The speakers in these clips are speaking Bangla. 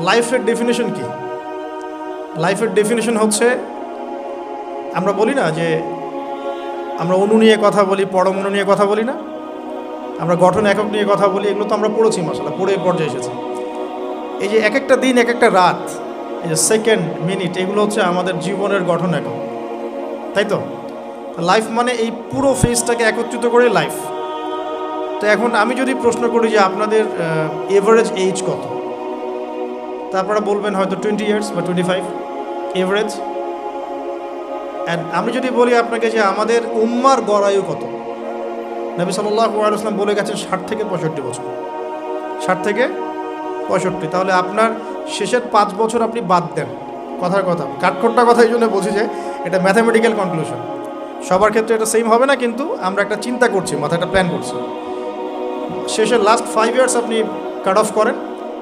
লাইফের ডেফিনেশন কি? লাইফের ডেফিনেশন হচ্ছে, আমরা বলি না যে আমরা অণু নিয়ে কথা বলি, পরমাণু নিয়ে কথা বলি না, আমরা গঠন একক নিয়ে কথা বলি, এগুলো তো আমরা পড়েছি, মাশাআল্লাহ পড়ে পর্যায়ে এসেছি। এই যে এক একটা দিন, এক একটা রাত, এই যে সেকেন্ড, মিনিট, এগুলো হচ্ছে আমাদের জীবনের গঠন একক, তাই তো? লাইফ মানে এই পুরো ফেজটাকে একত্রিত করে লাইফ। তো এখন আমি যদি প্রশ্ন করি যে আপনাদের এভারেজ এজ কত, তা আপনারা বলবেন হয়তো 20 ইয়ার্স বা 25 এভারেজ। অ্যান্ড আমি যদি বলি আপনাকে যে আমাদের উম্মার গড় আয়ু কত, নবী সাল্লাল্লাহু আলাইহি ওয়াসাল্লাম বলে গেছেন 60 থেকে 65 বছর, 60 থেকে 65। তাহলে আপনার শেষের 5 বছর আপনি বাদ দেন, কথার কথা, কাঠখোট্টা কথা এই জন্য বলছি যে এটা ম্যাথামেটিক্যাল কনক্লুশন, সবার ক্ষেত্রে এটা সেম হবে না, কিন্তু আমরা একটা চিন্তা করছি, মাথায় একটা প্ল্যান করছি। শেষের লাস্ট 5 ইয়ার্স আপনি কাট অফ করেন,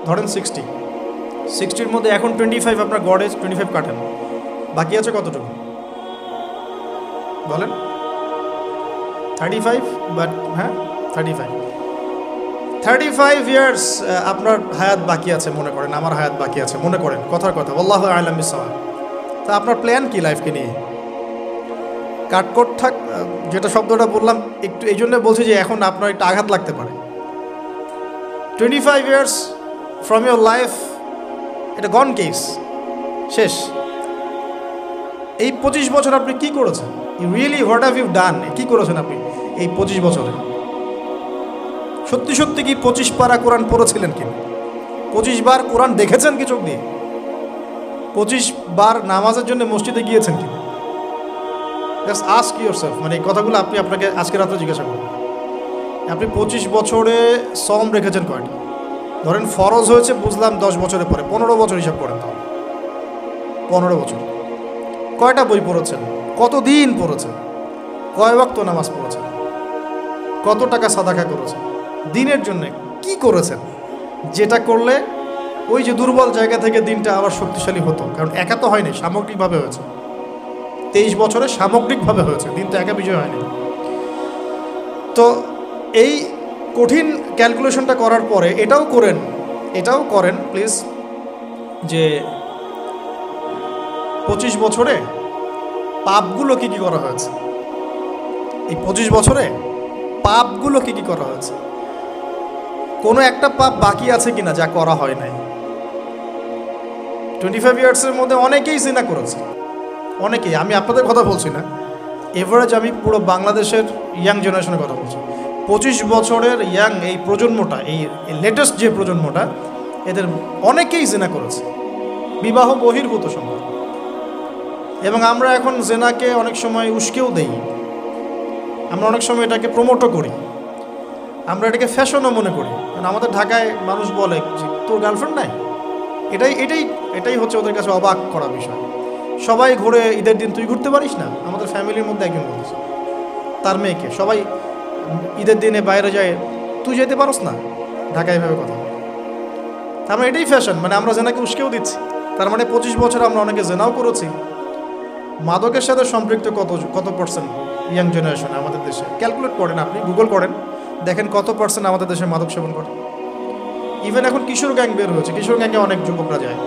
ধরেন 60-র মধ্যে এখন 25 আপনার গড় এজ, 25 কাটেন, বাকি আছে কতটুকু বলেন? 35, বাট হ্যাঁ 35 ইয়ার্স আপনার হায়াত বাকি আছে মনে করেন, আমার হায়াত বাকি আছে মনে করেন, কথার কথা, আল্লাহু আ'লাম বিস-সাওয়াব। তা আপনার প্ল্যান কি লাইফকে নিয়ে? কাটকট থাক, যেটা শব্দটা বললাম একটু এই জন্য বলছি যে এখন আপনার একটা আঘাত লাগতে পারে। 25 ইয়ার্স ফ্রম ইয়োর লাইফ, এটা গন কেস, শেষ। এই 25 বছর আপনি কি করেছেন? Really what have you done? কি করেছেন আপনি এই 25 বছরে? সত্যি সত্যি কি 25 পারা কোরআন পড়েছিলেন কি? 25 বার কোরআন দেখেছেন কি চোখ দিয়ে? 25 বার নামাজের জন্য মসজিদে গিয়েছেন কি? জাস্ট আস্ক ইয়োরসেলফ, মানে এই কথাগুলো আপনি আপনাকে আজকে রাত্রে জিজ্ঞাসা করুন। আপনি 25 বছরে সম রেখেছেন কয়টা? ধরেন ফরজ হয়েছে বুঝলাম 10 বছরের পরে, 15 বছর হিসাব করেন, তাহলে 15 বছর কয়টা বই পড়েছেন? কতদিন পড়েছেন? কয় ওয়াক্ত নামাজ পড়েছেন? কত টাকা সাদাকা করেছেন? দিনের জন্য কি করেছেন যেটা করলে ওই যে দুর্বল জায়গা থেকে দিনটা আবার শক্তিশালী হতো? কারণ একা তো হয়নি, সামগ্রিকভাবে হয়েছে। 23 বছরে সামগ্রিকভাবে হয়েছে, দিন তো একা বিজয় হয়নি। তো এই কঠিন ক্যালকুলেশনটা করার পরে এটাও করেন প্লিজ, যে 25 বছরে পাপগুলো কি কি করা হয়েছে? এই 25 বছরে পাপগুলো কি কি করা হয়েছে? কোনো একটা পাপ বাকি আছে কিনা যা করা হয় নাই? 25 ইয়ার্সের মধ্যে অনেকেই জিনা করেছে, অনেকেই, আমি আপনাদের কথা বলছি না, এভারেজ আমি পুরো বাংলাদেশের ইয়াং জেনারেশনের কথা বলছি। 25 বছরের ইয়াং এই প্রজন্মটা, এই লেটেস্ট যে প্রজন্মটা, এদের অনেকেই জিনা করেছে, বিবাহ বহির্ভূত সম্পর্ক। এবং আমরা এখন জেনাকে অনেক সময় উস্কেও দেই, আমরা অনেক সময় এটাকে প্রমোটও করি, আমরা এটাকে ফ্যাশনও মনে করি। কারণ আমাদের ঢাকায় মানুষ বলে যে তোর গার্লফ্রেন্ড নাই, এটাই হচ্ছে ওদের কাছে অবাক করা বিষয়। সবাই ঘুরে, ঈদের দিন তুই ঘুরতে পারিস না? আমাদের ফ্যামিলির মধ্যে একজন বলেছে তার মেয়েকে, সবাই ঈদের দিনে বাইরে যায়, তুই যেতে পারস না? ঢাকায় এভাবে কথা। তার মানে এটাই ফ্যাশন, মানে আমরা জেনাকে উস্কেও দিচ্ছি। তার মানে 25 বছর আমরা অনেকে জেনাও করেছি। মাদকের সাথে সম্পৃক্ত কত পার্সেন্ট ইয়াং জেনারেশন আমাদের দেশে? ক্যালকুলেট করেন, আপনি গুগল করেন, দেখেন কত পার্সেন্ট আমাদের দেশে মাদক সেবন করে। ইভেন এখন কিশোর গ্যাং বের হয়েছে, কিশোর গ্যাংয়ে অনেক যুবকরা যায়,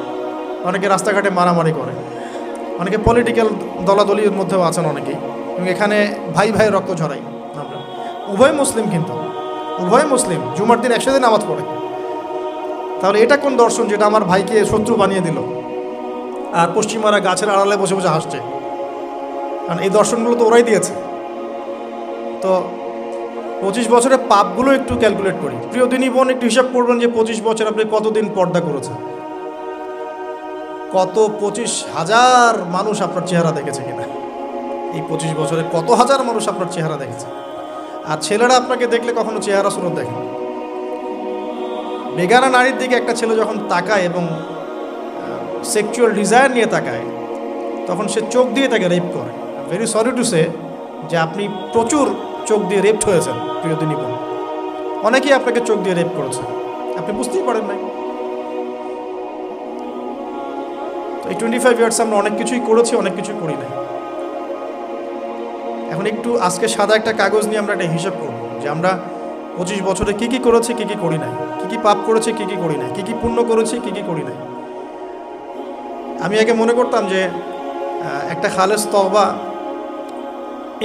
অনেকে রাস্তাঘাটে মারামারি করে, অনেকে পলিটিক্যাল দলাদলির মধ্যেও আছেন অনেকেই, এবং এখানে ভাই ভাই রক্ত ঝরাই আমরা। উভয় মুসলিম, কিন্তু উভয় মুসলিম, জুমার দিন একসাথে নামাজ পড়ে। তাহলে এটা কোন দর্শন যেটা আমার ভাইকে শত্রু বানিয়ে দিল, আর পশ্চিমারা গাছের আড়ালে বসে বসে হাসছে? কারণ এই দর্শনগুলো তো ওরাই দিয়েছে। তো 25 বছরের পাপগুলো একটু ক্যালকুলেট করি। প্রিয় দিনী বোন, একটু হিসাব করবেন যে 25 বছর আপনি কতদিন পর্দা করেছেন, কত 25,000 মানুষ আপনার চেহারা দেখেছে কিনা? এই 25 বছরে কত হাজার মানুষ আপনার চেহারা দেখেছে? আর ছেলেরা আপনাকে দেখলে কখনো চেহারা সুরত দেখে না। বেগানা নারীর দিকে একটা ছেলে যখন তাকায় এবং সেক্সুয়াল ডিজায়ার নিয়ে তাকায়, তখন সে চোখ দিয়ে তাকে রেপ করে। ভেরি সরি টু সে যে আপনি প্রচুর চোখ দিয়ে রেপড হয়েছেন প্রিয় দিনী বোন। অনেকেই আপনাকে চোখ দিয়ে রেপ করেছে, আপনি বুঝতেই পারেন নাই। তো এই 25 ইয়ার্স আমরা অনেক কিছুই করেছি, অনেক কিছুই করি নাই। এখন একটু আজকে সাদা একটা কাগজ নিয়ে আমরা একটা হিসাব করব যে আমরা 25 বছরে কী কী করেছি, কী কী করি নাই, কী কী পাপ করেছি, কী কী করি নাই, কী কী পুণ্য করেছি, কী কী করি নাই। আমি আগে মনে করতাম যে একটা খালেস তওবা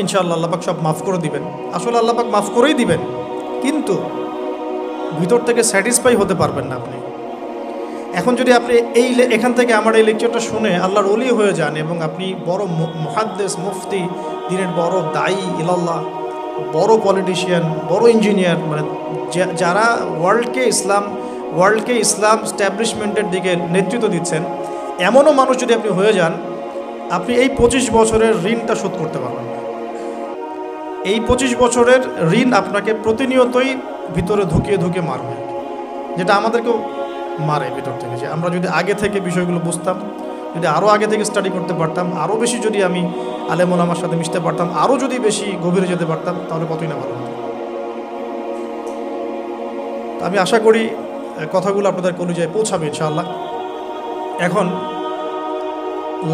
ইনশাআল্লাহ আল্লাহ পাক সব মাফ করে দিবেন। আসলে আল্লাহ পাক মাফ করেই দিবেন, কিন্তু ভিতর থেকে স্যাটিসফাই হতে পারবেন না আপনি। এখন যদি আপনি এখান থেকে আমার এই লেকচারটা শুনে আল্লাহর ওলি হয়ে যান এবং আপনি বড় মুহাদ্দিস, মুফতি, দিনের বড় দায়ী ইলাল্লাহ, বড় পলিটিশিয়ান, বড় ইঞ্জিনিয়ার, মানে যারা ওয়ার্ল্ডকে ইসলাম স্ট্যাবলিশমেন্টের দিকে নেতৃত্ব দিচ্ছেন, এমনও মানুষ যদি আপনি হয়ে যান, আপনি এই 25 বছরের ঋণটা শোধ করতে পারবেন না। এই 25 বছরের ঋণ আপনাকে প্রতিনিয়তই ভিতরে ধুকিয়ে মারবে, যেটা আমাদেরকেও মারে ভিতর থেকে। যে আমরা যদি আগে থেকে বিষয়গুলো বুঝতাম, যদি আরও আগে থেকে স্টাডি করতে পারতাম, আরও বেশি যদি আমি আলেম ওলামার সাথে মিশতে পারতাম, আরও যদি বেশি গভীরে যেতে পারতাম, তাহলে কতই না ভালো হতো। আমি আশা করি কথাগুলো আপনাদের কলিজায় পৌঁছাবে ইনশাআল্লাহ। এখন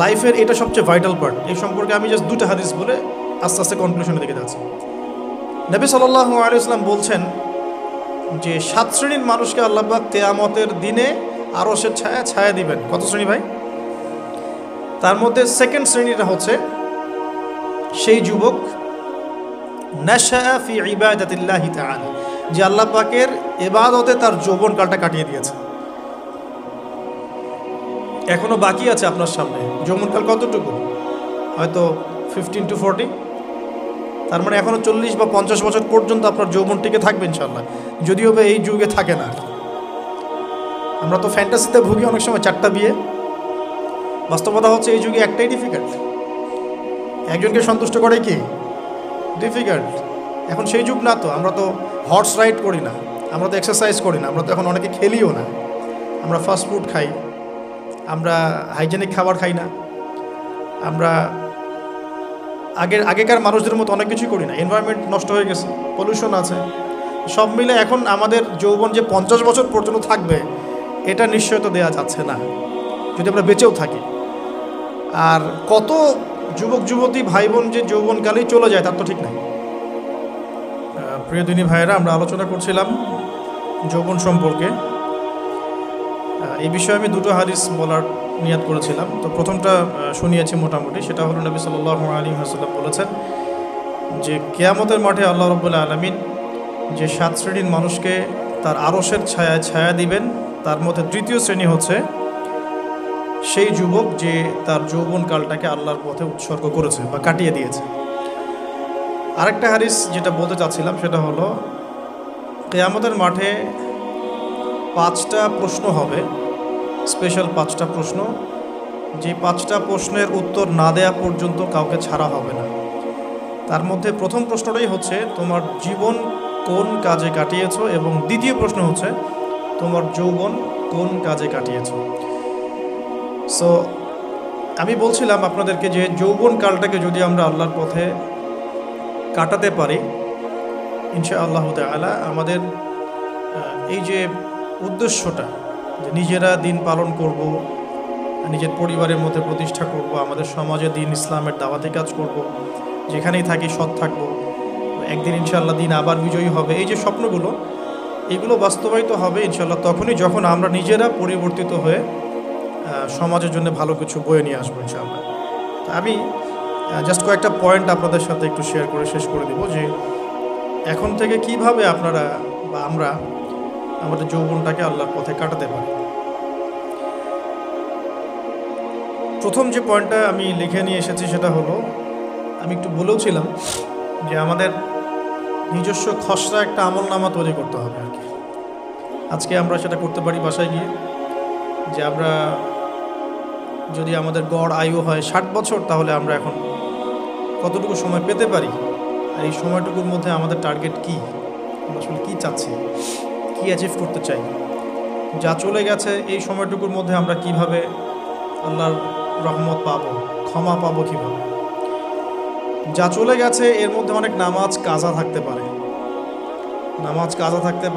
লাইফের এটা সবচেয়ে ভাইটাল পার্ট। এই সম্পর্কে আমি জাস্ট 2টা হাদিস বলে আস্তে আস্তে কনক্লুশনের দিকে যাচ্ছি। নবী সাল্লাল্লাহু আলাইহি ওয়াসাল্লাম বলছেন যে 7 শ্রেণীর মানুষকে আল্লাহ পাক কিয়ামতের দিনে আরশের ছায়া দিবেন। কত শ্রেণী ভাই? তার মধ্যে সেকেন্ড শ্রেণীটা হচ্ছে সেই যুবক নাশাআ ফি ইবাদাতিল্লাহি তাআলা, যে আল্লাহ পাকের ইবাদতে তার যৌবনকালটা কাটিয়ে দিয়েছে। এখনো বাকি আছে আপনার সামনে। যৌবনকাল কতটুকু? হয়তো 15 to 40। তার মানে এখনো 40 বা 50 বছর পর্যন্ত আপনার যৌবন টিকে থাকবে ইনশাআল্লাহ, যদিও বা এই যুগে থাকে না। আমরা তো ফ্যান্টাসিতে ভুগি অনেক সময় 4টা বিয়ে। বাস্তবতা হচ্ছে এই যুগে একটাই ডিফিকাল্ট। একজনকে সন্তুষ্ট করে কি ডিফিকাল্ট। এখন সেই যুগ না তো। আমরা তো হর্স রাইড করি না, আমরা তো এক্সারসাইজ করি না, আমরা তো এখন অনেকে খেলিও না। আমরা ফাস্ট ফুড খাই, আমরা হাইজেনিক খাবার খাই না, আমরা আগেকার মানুষদের মতো অনেক কিছুই করি না। এনভায়রনমেন্ট নষ্ট হয়ে গেছে, পলিউশন আছে, সব মিলে এখন আমাদের যৌবন যে 50 বছর পর্যন্ত থাকবে, এটা নিশ্চয়তা দেওয়া যাচ্ছে না যদি আমরা বেঁচেও থাকি। আর কত যুবক যুবতী ভাই বোন যে যৌবনকালেই চলে যায় তার তো ঠিক নাই। প্রিয় দিনী ভাইয়েরা, আমরা আলোচনা করছিলাম যৌবন সম্পর্কে। এই বিষয়ে আমি 2টো হাদিস বলার নিয়াত করেছিলাম। তো প্রথমটা শুনিয়েছি মোটামুটি, সেটা হলো নবী সাল্লাল্লাহু আলাইহি ওয়াসাল্লাম বলেছেন যে কিয়ামতের মাঠে আল্লাহ রাব্বুল আলামিন যে 7 শ্রেণীর মানুষকে তার আরশের ছায়া দিবেন, তার মধ্যে তৃতীয় শ্রেণী হচ্ছে সেই যুবক যে তার যৌবনকালটাকে আল্লাহর পথে উৎসর্গ করেছে বা কাটিয়ে দিয়েছে। আরেকটা হাদিস যেটা বলতে চাচ্ছিলাম সেটা হলো কিয়ামতের মাঠে 5টা প্রশ্ন হবে, স্পেশাল 5টা প্রশ্ন, যে 5টা প্রশ্নের উত্তর না দেয়া পর্যন্ত কাউকে ছাড়া হবে না। তার মধ্যে প্রথম প্রশ্নটাই হচ্ছে তোমার জীবন কোন কাজে কাটিয়েছো, এবং দ্বিতীয় প্রশ্ন হচ্ছে তোমার যৌবন কোন কাজে কাটিয়েছো। সো আমি বলছিলাম আপনাদেরকে যে যৌবন কালটাকে যদি আমরা আল্লাহর পথে কাটাতে পারি, ইনশাআল্লাহ তাআলা আমাদের এই যে উদ্দেশ্যটা, যে নিজেরা দিন পালন করব, নিজের পরিবারের মধ্যে প্রতিষ্ঠা করব, আমাদের সমাজে দিন ইসলামের দাওয়াতে কাজ করব, যেখানেই থাকি সৎ থাকব, একদিন ইনশাআল্লাহ দিন আবার বিজয়ী হবে, এই যে স্বপ্নগুলো, এগুলো বাস্তবায়িত হবে ইনশাআল্লাহ তখনই যখন আমরা নিজেরা পরিবর্তিত হয়ে সমাজের জন্য ভালো কিছু বয়ে নিয়ে আসবো ইনশাআল্লাহ। আমি জাস্ট কয়েকটা পয়েন্ট আপনাদের সাথে একটু শেয়ার করে শেষ করে দিব যে এখন থেকে কিভাবে আপনারা বা আমরা আমাদের যৌবনটাকে আল্লাহর পথে কাটাতে পারি। প্রথম যে পয়েন্টটা আমি লিখে নিয়ে এসেছি সেটা হলো, আমি একটু বলেওছিলাম যে আমাদের নিজস্ব খসড়া একটা আমলনামা তৈরি করতে হবে আর কি। আজকে আমরা সেটা করতে পারি বাসায় গিয়ে, যে আমরা যদি আমাদের গড় আয়ু হয় 60 বছর, তাহলে আমরা এখন কতটুকু সময় পেতে পারি, আর এই সময়টুকুর মধ্যে আমাদের টার্গেট কী, আমরা আসলে কী চাচ্ছি, কী অ্যাচিভ করতে চাই। যা চলে গেছে এই সময়টুকুর মধ্যে আমরা কিভাবে আল্লাহর রহমত পাবো, ক্ষমা পাবো কীভাবে। যা চলে গেছে এর মধ্যে অনেক নামাজ কাজা থাকতে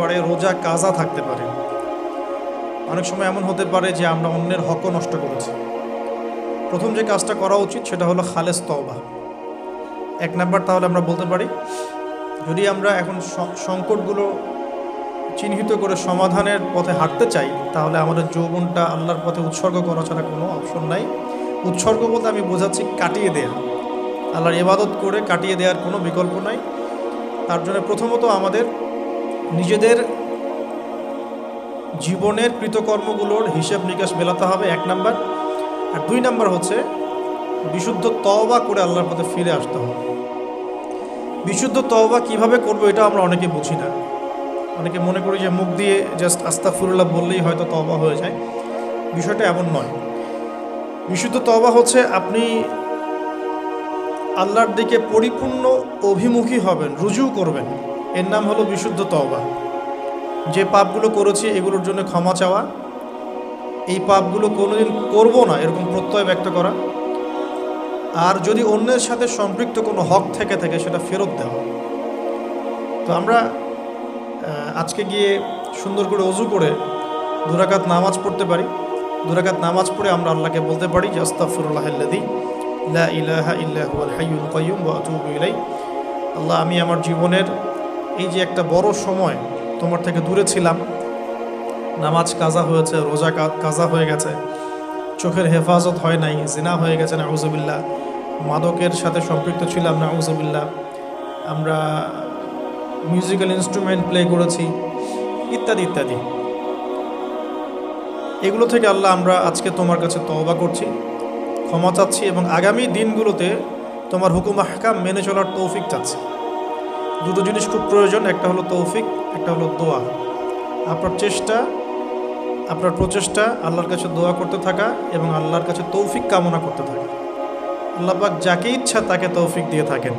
পারে, রোজা কাজা থাকতে পারে। অনেক সময় এমন হতে পারে যে আমরা অন্যের হকও নষ্ট করেছি। প্রথম যে কাজটা করা উচিত সেটা হলো খালেস তওবা। 1 নাম্বার তাহলে আমরা বলতে পারি, যদি আমরা এখন সংকটগুলো চিহ্নিত করে সমাধানের পথে হাঁটতে চাই, তাহলে আমাদের যৌবনটা আল্লাহর পথে উৎসর্গ করা ছাড়া কোনো অপশন নাই। উৎসর্গ বলতে আমি বোঝাচ্ছি কাটিয়ে দেয়া, আল্লাহর ইবাদত করে কাটিয়ে দেওয়ার কোনো বিকল্প নাই। তার জন্য প্রথমত আমাদের নিজেদের জীবনের কৃতকর্মগুলোর হিসাব নিকাশ মেলাতে হবে, 1 নাম্বার। আর 2 নাম্বার হচ্ছে বিশুদ্ধ তওবা করে আল্লাহর পথে ফিরে আসতে হবে। বিশুদ্ধ তওবা কিভাবে করব এটা আমরা অনেকে বুঝি না। অনেকে মনে করি যে মুখ দিয়ে জাস্ট আস্তাগফিরুল্লাহ বললেই হয়তো তওবা হয়ে যায়। বিষয়টা এমন নয়। বিশুদ্ধ তওবা হচ্ছে আপনি আল্লাহর দিকে পরিপূর্ণ অভিমুখী হবেন, রুজু করবেন, এর নাম হলো বিশুদ্ধ তওবা। যে পাপগুলো করেছি এগুলোর জন্য ক্ষমা চাওয়া, এই পাপগুলো কোনোদিন করব না এরকম প্রত্যয় ব্যক্ত করা, আর যদি অন্যের সাথে সম্পৃক্ত কোনো হক থেকে থাকে সেটা ফেরত দেওয়া। তো আমরা আজকে গিয়ে সুন্দর করে ওযু করে 2 রাকাত নামাজ পড়তে পারি। 2 রাকাত নামাজ পড়ে আমরা আল্লাহকে বলতে পারি যে আস্তাগফিরুল্লাহাল্লাযী লা ইলাহা ইল্লা হুয়াল হাইয়ুল কাইয়্যুম ওয়া আতুবু ইলাইহি। আল্লাহ, আমি আমার জীবনের এই যে একটা বড় সময় তোমার থেকে দূরে ছিলাম, নামাজ কাজা হয়েছে, রোজা কাজা হয়ে গেছে, চোখের হেফাজত হয় নাই, জিনা হয়ে গেছে নাউযুবিল্লাহ, মাদকের সাথে সম্পৃক্ত ছিলাম নাউযুবিল্লাহ, আমরা মিউজিক্যাল ইনস্ট্রুমেন্ট প্লে করেছি, ইত্যাদি ইত্যাদি। এগুলো থেকে আল্লাহ আমরা আজকে তোমার কাছে তওবা করছি, ক্ষমা চাচ্ছি এবং আগামী দিনগুলোতে তোমার হুকুম আহকাম মেনে চলার তৌফিক চাচ্ছি। 2টো জিনিস খুব প্রয়োজন, একটা হলো তৌফিক, একটা হলো দোয়া। আপনার প্রচেষ্টা আল্লাহর কাছে দোয়া করতে থাকা এবং আল্লাহর কাছে তৌফিক কামনা করতে থাকা। আল্লাহ পাক যাকে ইচ্ছা তাকে তৌফিক দিয়ে থাকেন।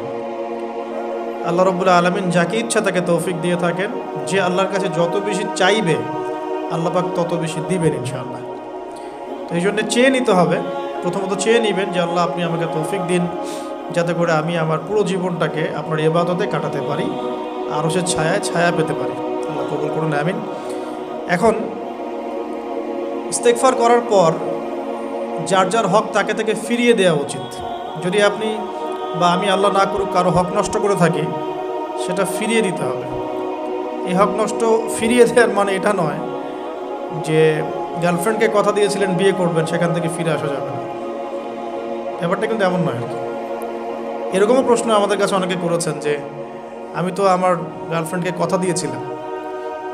আল্লাহ রাব্বুল আলামিন যাকে ইচ্ছা তাকে তৌফিক দিয়ে থাকেন। যে আল্লাহর কাছে যত বেশি চাইবে আল্লাহ পাক তত বেশি দিবেন ইনশাআল্লাহ। তো এই জন্য চেয়ে নিতে হবে, প্রথমত চেয়ে নেবেন যে আল্লাহ আপনি আমাকে তৌফিক দিন যাতে করে আমি আমার পুরো জীবনটাকে আপনার ইবাদতে কাটাতে পারি, আরও সে ছায়া পেতে পারি। আল্লাহ কবুল করুন, আমিন। এখন ইস্তেগফার করার পর যার যার হক তাকে থেকে ফিরিয়ে দেওয়া উচিত। যদি আপনি বা আমি আল্লাহ না করুক কারো হক নষ্ট করে থাকি, সেটা ফিরিয়ে দিতে হবে। এই হক নষ্ট ফিরিয়ে দেওয়ার মানে এটা নয় যে গার্লফ্রেন্ডকে কথা দিয়েছিলেন বিয়ে করবেন, সেখান থেকে ফিরে আসা যাবে না, ব্যাপারটা কিন্তু এমন নয় আর কি। এরকমও প্রশ্ন আমাদের কাছে অনেকে করেছেন যে আমি তো আমার গার্লফ্রেন্ডকে কথা দিয়েছিলাম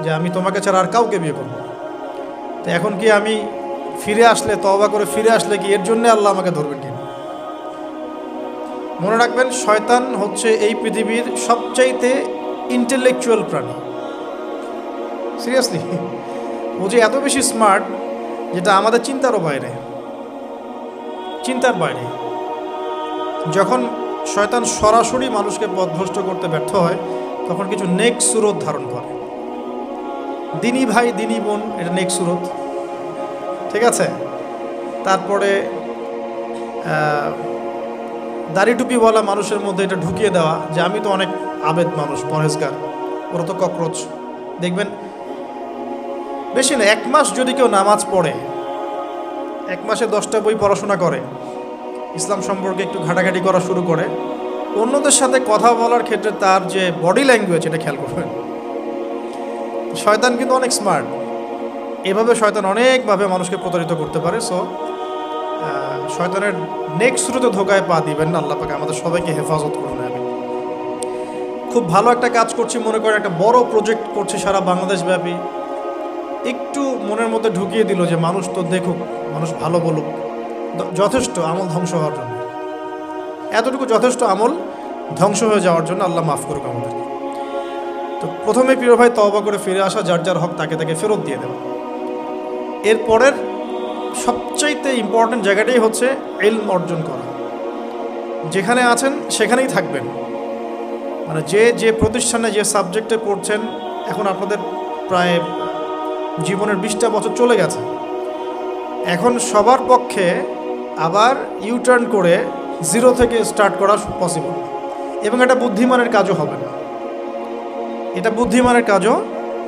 যে আমি তোমাকে ছাড়া আর কাউকে বিয়ে করব, তো এখন কি আমি ফিরে আসলে, তওবা করে ফিরে আসলে কি এর জন্য আল্লাহ আমাকে ধরবেন কিনা? মনে রাখবেন, শয়তান হচ্ছে এই পৃথিবীর সবচাইতে ইন্টেলেকচুয়াল প্রাণী। সিরিয়াসলি, ও যে এত বেশি স্মার্ট যেটা আমাদের চিন্তার বাইরে। যখন শয়তান সরাসরি মানুষকে পথভ্রষ্ট করতে ব্যর্থ হয় তখন কিছু নেক সুরত ধারণ করে। দিনী ভাই দিনী বোন, এটা নেক সুরত, ঠিক আছে। তারপরে দাড়ি টুপিওয়ালা মানুষের মধ্যে এটা ঢুকিয়ে দেওয়া যে আমি তো অনেক আবেদ মানুষ, পরহেজগার, ওরা তো ককরোচ। দেখবেন বেশি না, 1 মাস যদি কেউ নামাজ পড়ে, 1 মাসে 10টা বই পড়াশোনা করে, ইসলাম সম্পর্কে একটু ঘাটাঘাটি করা শুরু করে, অন্যদের সাথে কথা বলার ক্ষেত্রে তার যে বডি ল্যাঙ্গুয়েজ এটা খেয়াল করবেন। শয়তান কিন্তু অনেক স্মার্ট, এভাবে শয়তান অনেকভাবে মানুষকে প্রতারিত করতে পারে। সো শয়তানের নেক্সট স্রোতে ধোকায় পা দিবেন না। আল্লাহ পাক আমাদের সবাইকে হেফাজত করুন। আমি খুব ভালো একটা কাজ করছি মনে করেন, একটা বড় প্রজেক্ট করছি সারা বাংলাদেশ ব্যাপী, একটু মনের মধ্যে ঢুকিয়ে দিল যে মানুষ তো দেখুক, মানুষ ভালো বলুক, যথেষ্ট আমল ধ্বংস হওয়ার জন্য, এতটুকু যথেষ্ট আমল ধ্বংস হয়ে যাওয়ার জন্য। আল্লাহ মাফ করুক আমাদের। তো প্রথমে প্রিয় ভাই তওবা করে ফিরে আসা, যার যার হক তাকে তাকে ফেরত দিয়ে দেওয়া। এরপরের সবচাইতে ইম্পর্টেন্ট জায়গাটাই হচ্ছে ইলম অর্জন করা। যেখানে আছেন সেখানেই থাকবেন, মানে যে প্রতিষ্ঠানে যে সাবজেক্টে পড়ছেন, এখন আপনাদের প্রায় জীবনের 20টা বছর চলে গেছে। এখন সবার পক্ষে আবার ইউটার্ন করে 0 থেকে স্টার্ট করা পসিবল, এবং এটা বুদ্ধিমানের কাজও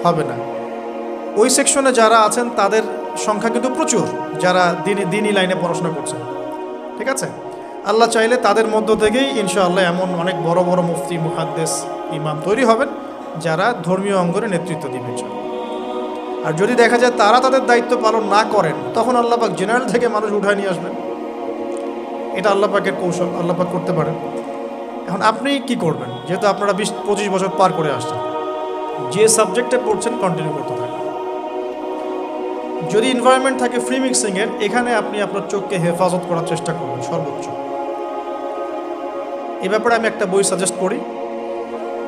হবে না। ওই সেকশনে যারা আছেন তাদের সংখ্যা কিন্তু প্রচুর, যারা দিনী লাইনে পড়াশোনা করছেন, ঠিক আছে। আল্লাহ চাইলে তাদের মধ্য থেকেই ইনশাআল্লাহ এমন অনেক বড় বড় মুফতি, মুহাদ্দিস, ইমাম তৈরি হবেন যারা ধর্মীয় অঙ্গনে নেতৃত্ব দিবেন। আর যদি দেখা যায় তারা তাদের দায়িত্ব পালন না করেন, তখন আল্লাহ পাক জেনারেল থেকে মানুষ উঠায় নিয়ে আসবেন। এটা আল্লাহ পাকের কৌশল, আল্লাহ পাক করতে পারেন। এখন আপনি কি করবেন? যেহেতু আপনারা 20-25 বছর পার করে আসছেন, যে সাবজেক্টে পড়ছেন কন্টিনিউ করতে থাকেন। যদি এনভায়রনমেন্ট থাকে ফ্রি মিক্সিংয়ের, এখানে আপনি আপনার চোখকে হেফাজত করার চেষ্টা করবেন সর্বোচ্চ। এই ব্যাপারে আমি একটা বই সাজেস্ট করি।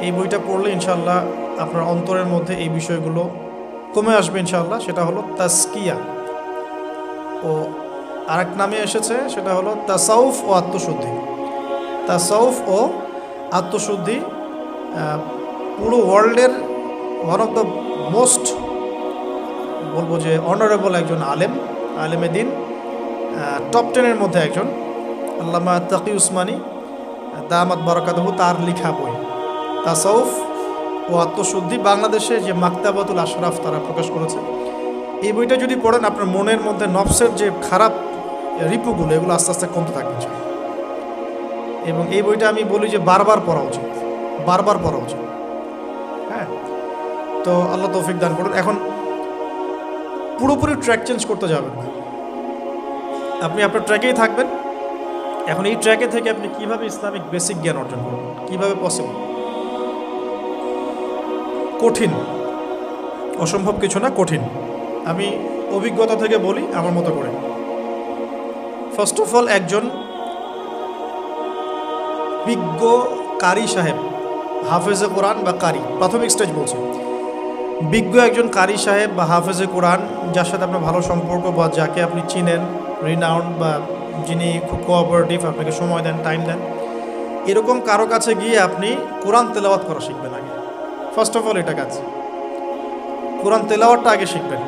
এই বইটা পড়লে ইনশাআল্লাহ আপনার অন্তরের মধ্যে এই বিষয়গুলো কমে আসবে ইনশাআল্লাহ। সেটা হলো তাসকিয়া, ও আরেক নামে এসেছে, সেটা হলো তাসাউফ ও আত্মশুদ্ধি। তাসাউফ ও আত্মশুদ্ধি পুরো ওয়ার্ল্ডের ওয়ান অফ দ্য মোস্ট, বলবো যে অনারেবল একজন আলেমে দিন, টপ 10-এর মধ্যে একজন, আল্লামা তাকি উসমানী দামাত বারাকাতুহু, তার লেখা বই তাসাউফ ও আত্মশুদ্ধি। বাংলাদেশে যে মাকতাবাতুল আশরাফ তারা প্রকাশ করেছে। এই বইটা যদি পড়েন, আপনার মনের মধ্যে নফসের যে খারাপ রিপুগুলো, এগুলো আস্তে আস্তে কমতে থাকবে। এবং এই বইটা আমি বলি যে বারবার পড়া উচিত, বারবার পড়া উচিত। হ্যাঁ, তো আল্লাহ তৌফিক দান করুন। এখন পুরোপুরি ট্র্যাক চেঞ্জ করতে যাবেন না, আপনি আপনার ট্র্যাকেই থাকবেন। এখন এই ট্র্যাকে থেকে আপনি কিভাবে ইসলামিক বেসিক জ্ঞান অর্জন করবেন, কিভাবে পসিবল? কঠিন, অসম্ভব কিছু না, কঠিন। আমি অভিজ্ঞতা থেকে বলি আমার মতো করে। ফার্স্ট অফ অল, একজন বিজ্ঞ কারি সাহেব, হাফেজে কোরআন বা কারি, প্রাথমিক স্টেজ বলছি, বিজ্ঞ একজন কারি সাহেব বা হাফেজে কোরআন, যার সাথে আপনার ভালো সম্পর্ক বা যাকে আপনি চিনেন, রিনাউন্ড বা যিনি খুব কোঅপারেটিভ, আপনাকে সময় দেন, টাইম দেন, এরকম কারো কাছে গিয়ে আপনি কোরআন তেলাওয়াত করা শিখবেন আগে। ফার্স্ট অফ অল এটা কাজ, কোরআন তেলাওয়াতটা আগে শিখবেন।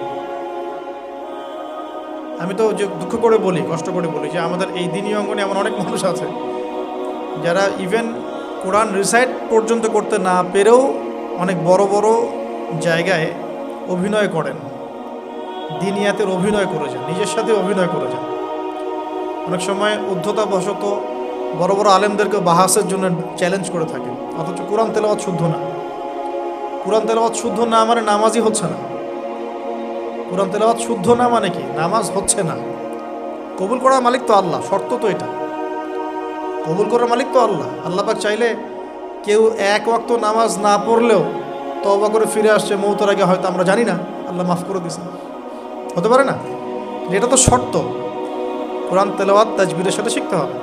আমি তো যে দুঃখ করে বলি, কষ্ট করে বলি যে আমাদের এই দিনী অঙ্গনে এমন অনেক মানুষ আছে যারা ইভেন কোরআন রিসাইট পর্যন্ত করতে না পেরেও অনেক বড় বড় জায়গায় অভিনয় করেন, দিনিয়াতের অভিনয় করে যান, নিজের সাথে অভিনয় করে যান। অনেক সময় উদ্ধতাবশত বড় বড় আলেমদেরকে বাহাসের জন্য চ্যালেঞ্জ করে থাকেন, অথচ কোরআন তেলাওয়াত শুদ্ধ না। কোরআন তেলাওয়াত শুদ্ধ না মানে নামাজই হচ্ছে না। কোরআন তেলাওয়াত শুদ্ধ না মানে কি? নামাজ হচ্ছে না। কবুল করার মালিক তো আল্লাহ, শর্ত তো এটা। কবুল করার মালিক তো আল্লাহ। আল্লাহ পাক চাইলে কেউ এক ওয়াক্ত নামাজ না পড়লেও তওবা করে ফিরে আসছে মৌতের আগে, হয়তো আমরা জানি না, আল্লাহ মাফ করে দিয়েছেন, হতে পারে না? এটা তো শর্ত। কোরআন তেলাওয়াত তাজবিরের সাথে শিখতে হবে।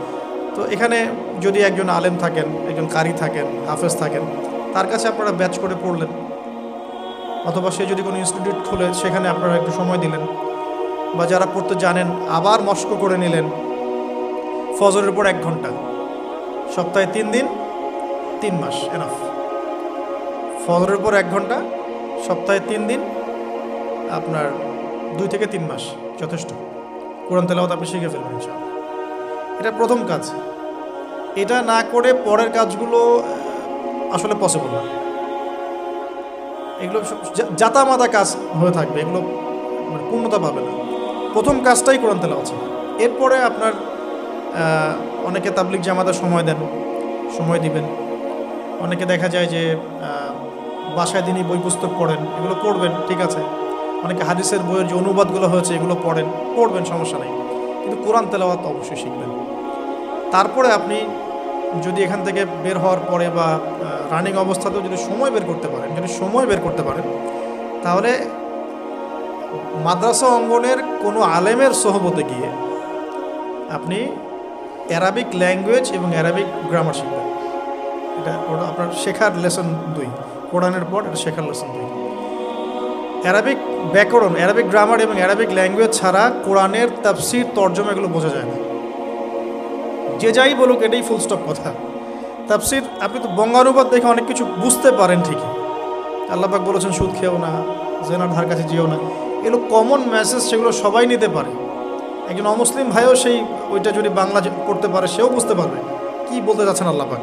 তো এখানে যদি একজন আলেম থাকেন, একজন কারি থাকেন, হাফেজ থাকেন, তার কাছে আপনারা ব্যাচ করে পড়লেন, অথবা সে যদি কোনো ইনস্টিটিউট খুলে সেখানে আপনারা একটু সময় দিলেন, বা যারা পড়তে জানেন আবার মস্ক করে নিলেন। ফজরের পর 1 ঘন্টা, সপ্তাহে 3 দিন, 3 মাস এনাফ। ফজরের পর 1 ঘন্টা, সপ্তাহে 3 দিন, আপনার 2 থেকে 3 মাস যথেষ্ট। কোরআন তেলাওয়াত আপনি শিখে ফেলবেন ইনশাআল্লাহ। এটা প্রথম কাজ। এটা না করে পরের কাজগুলো আসলে পসিবল না। এগুলো জাতামাতা কাজ হয়ে থাকবে, এগুলো মানে পূর্ণতা পাবে না। প্রথম কাজটাই কোরআন তেলাওয়াত। এরপরে আপনার অনেকে তাবলিগ জামাতে সময় দেন, সময় দিবেন। অনেকে দেখা যায় যে বাসায় দিনই বই পুস্তক পড়েন, এগুলো পড়বেন, ঠিক আছে। অনেকে হাদিসের বইয়ের যে অনুবাদগুলো হয়েছে এগুলো পড়বেন, সমস্যা নেই। কিন্তু কোরআন তেলাওয়াত অবশ্যই শিখবেন। তারপরে আপনি যদি এখান থেকে বের হওয়ার পরে বা রানিং অবস্থাতেও যদি সময় বের করতে পারেন, তাহলে মাদ্রাসা অঙ্গনের কোনো আলেমের সোহবতে গিয়ে আপনি অ্যারাবিক ল্যাঙ্গুয়েজ এবং অ্যারাবিক গ্রামার শিখবেন। ওটা আপনার শেখার লেসন 2, কোরআনের পর এটা শেখার লেসন 2। অ্যারাবিক ব্যাকরণ, অ্যারাবিক গ্রামার এবং অ্যারাবিক ল্যাঙ্গুয়েজ ছাড়া কোরআনের তাফসির, তর্জমা এগুলো বোঝা যায় না। যে যাই বলুক, এটাই ফুল স্টপ কথা। তাফসির আপনি তো বঙ্গানুবাদ দেখে অনেক কিছু বুঝতে পারেন ঠিকই। আল্লাহ পাক বলেছেন সুদ খেও না, জেনার ধার কাছে যেও না, এগুলো কমন মেসেজ, সেগুলো সবাই নিতে পারে। একজন অমুসলিম ভাইও ওইটা যদি বাংলা করতে পারে, সেও বুঝতে পারবে কি বলতে যাচ্ছেন আল্লাহ পাক।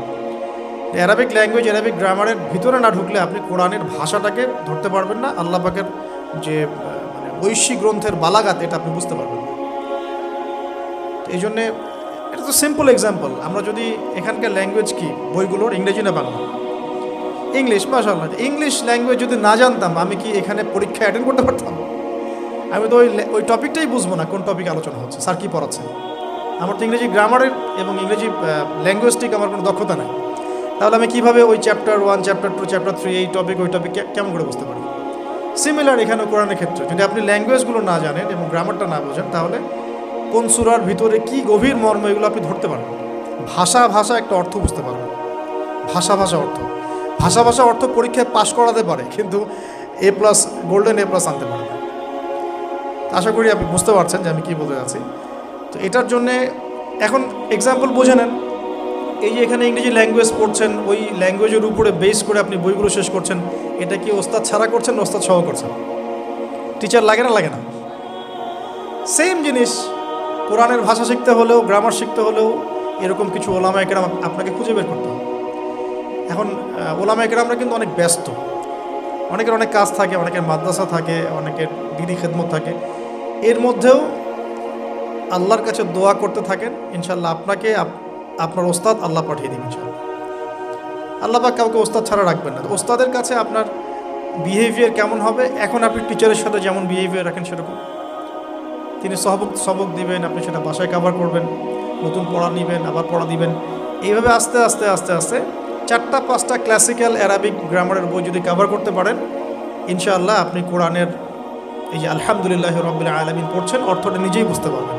অ্যারাবিক ল্যাঙ্গুয়েজ, অ্যারাবিক গ্রামারের ভিতরে না ঢুকলে আপনি কোরআনের ভাষাটাকে ধরতে পারবেন না। আল্লাহ পাকের যে মানে ঐশী গ্রন্থের বালাগাত, এটা আপনি বুঝতে পারবেন না। এই জন্যে এটা তো সিম্পল এক্সাম্পল। আমরা যদি এখানকার ল্যাঙ্গুয়েজ কি বইগুলোর, ইংরেজি না বাংলা, ইংলিশ, মাশাআল্লাহ। ইংলিশ ল্যাঙ্গুয়েজ যদি না জানতাম আমি কি এখানে পরীক্ষা অ্যাটেন্ড করতে পারতাম? আমি তো ওই টপিকটাই বুঝবো না, কোন টপিক আলোচনা হচ্ছে, স্যার কী পড়াচ্ছেন। আমার তো ইংরেজি গ্রামারের এবং ইংরেজি ল্যাঙ্গুয়েজটিক আমার কোনো দক্ষতা নেই। তাহলে আমি কীভাবে ওই চ্যাপ্টার 1, চ্যাপ্টার 2, চ্যাপ্টার 3 এই টপিক ওই টপিক কেমন করে বুঝতে পারি? সিমিলার এখানে কোরআনের ক্ষেত্রে যদি আপনি ল্যাঙ্গুয়েজগুলো না জানেন এবং গ্রামারটা না বোঝেন, তাহলে কোন সূরার ভিতরে কি গভীর মর্ম এগুলো আপনি ধরতে পারবেন। ভাষা একটা অর্থ বুঝতে পারবেন, ভাষা অর্থ পরীক্ষায় পাশ করাতে পারে, কিন্তু A+, গোল্ডেন A+ আনতে পারে না। আশা করি আপনি বুঝতে পারছেন যে আমি কী বলতে যাচ্ছি। তো এটার জন্যে এখন এক্সাম্পল বুঝে নেন। এই যে এখানে ইংরেজি ল্যাঙ্গুয়েজ পড়ছেন, ওই ল্যাঙ্গুয়েজের উপরে বেস করে আপনি বইগুলো শেষ করছেন, এটা কি ওস্তাদ ছাড়া করছেন না ওস্তাদ সহ করছেন? টিচার লাগে না? সেম জিনিস কোরআনের ভাষা শিখতে হলেও, গ্রামার শিখতে হলেও এরকম কিছু ওলামায়ে কেরাম আপনাকে খুঁজে বের করতে হবে। এখন ওলামায়ে কেরামরা কিন্তু অনেক ব্যস্ত, অনেকের অনেক কাজ থাকে, অনেকের মাদ্রাসা থাকে, অনেকের দিনী খেদমত থাকে। এর মধ্যেও আল্লাহর কাছে দোয়া করতে থাকেন, ইনশাল্লাহ আপনাকে আপনার ওস্তাদ আল্লাহ পাঠিয়ে দিন ইনশাল্লাহ। আল্লাহ পাক কাউকে ওস্তাদ ছাড়া রাখবেন না। ওস্তাদের কাছে আপনার বিহেভিয়ার কেমন হবে, এখন আপনি টিচারের সাথে যেমন বিহেভিয়ার রাখেন সেরকম তিনি সবক দিবেন, আপনি সেটা বাসায় কভার করবেন, নতুন পড়া নেবেন, আবার পড়া দিবেন। এইভাবে আস্তে আস্তে 4-5টা ক্লাসিক্যাল অ্যারাবিক গ্রামারের বই যদি কভার করতে পারেন, ইনশাআল্লাহ আপনি কোরআনের এই যে আলহামদুলিল্লাহি রাব্বিল আলামিন পড়ছেন, অর্থটা নিজেই বুঝতে পারবেন।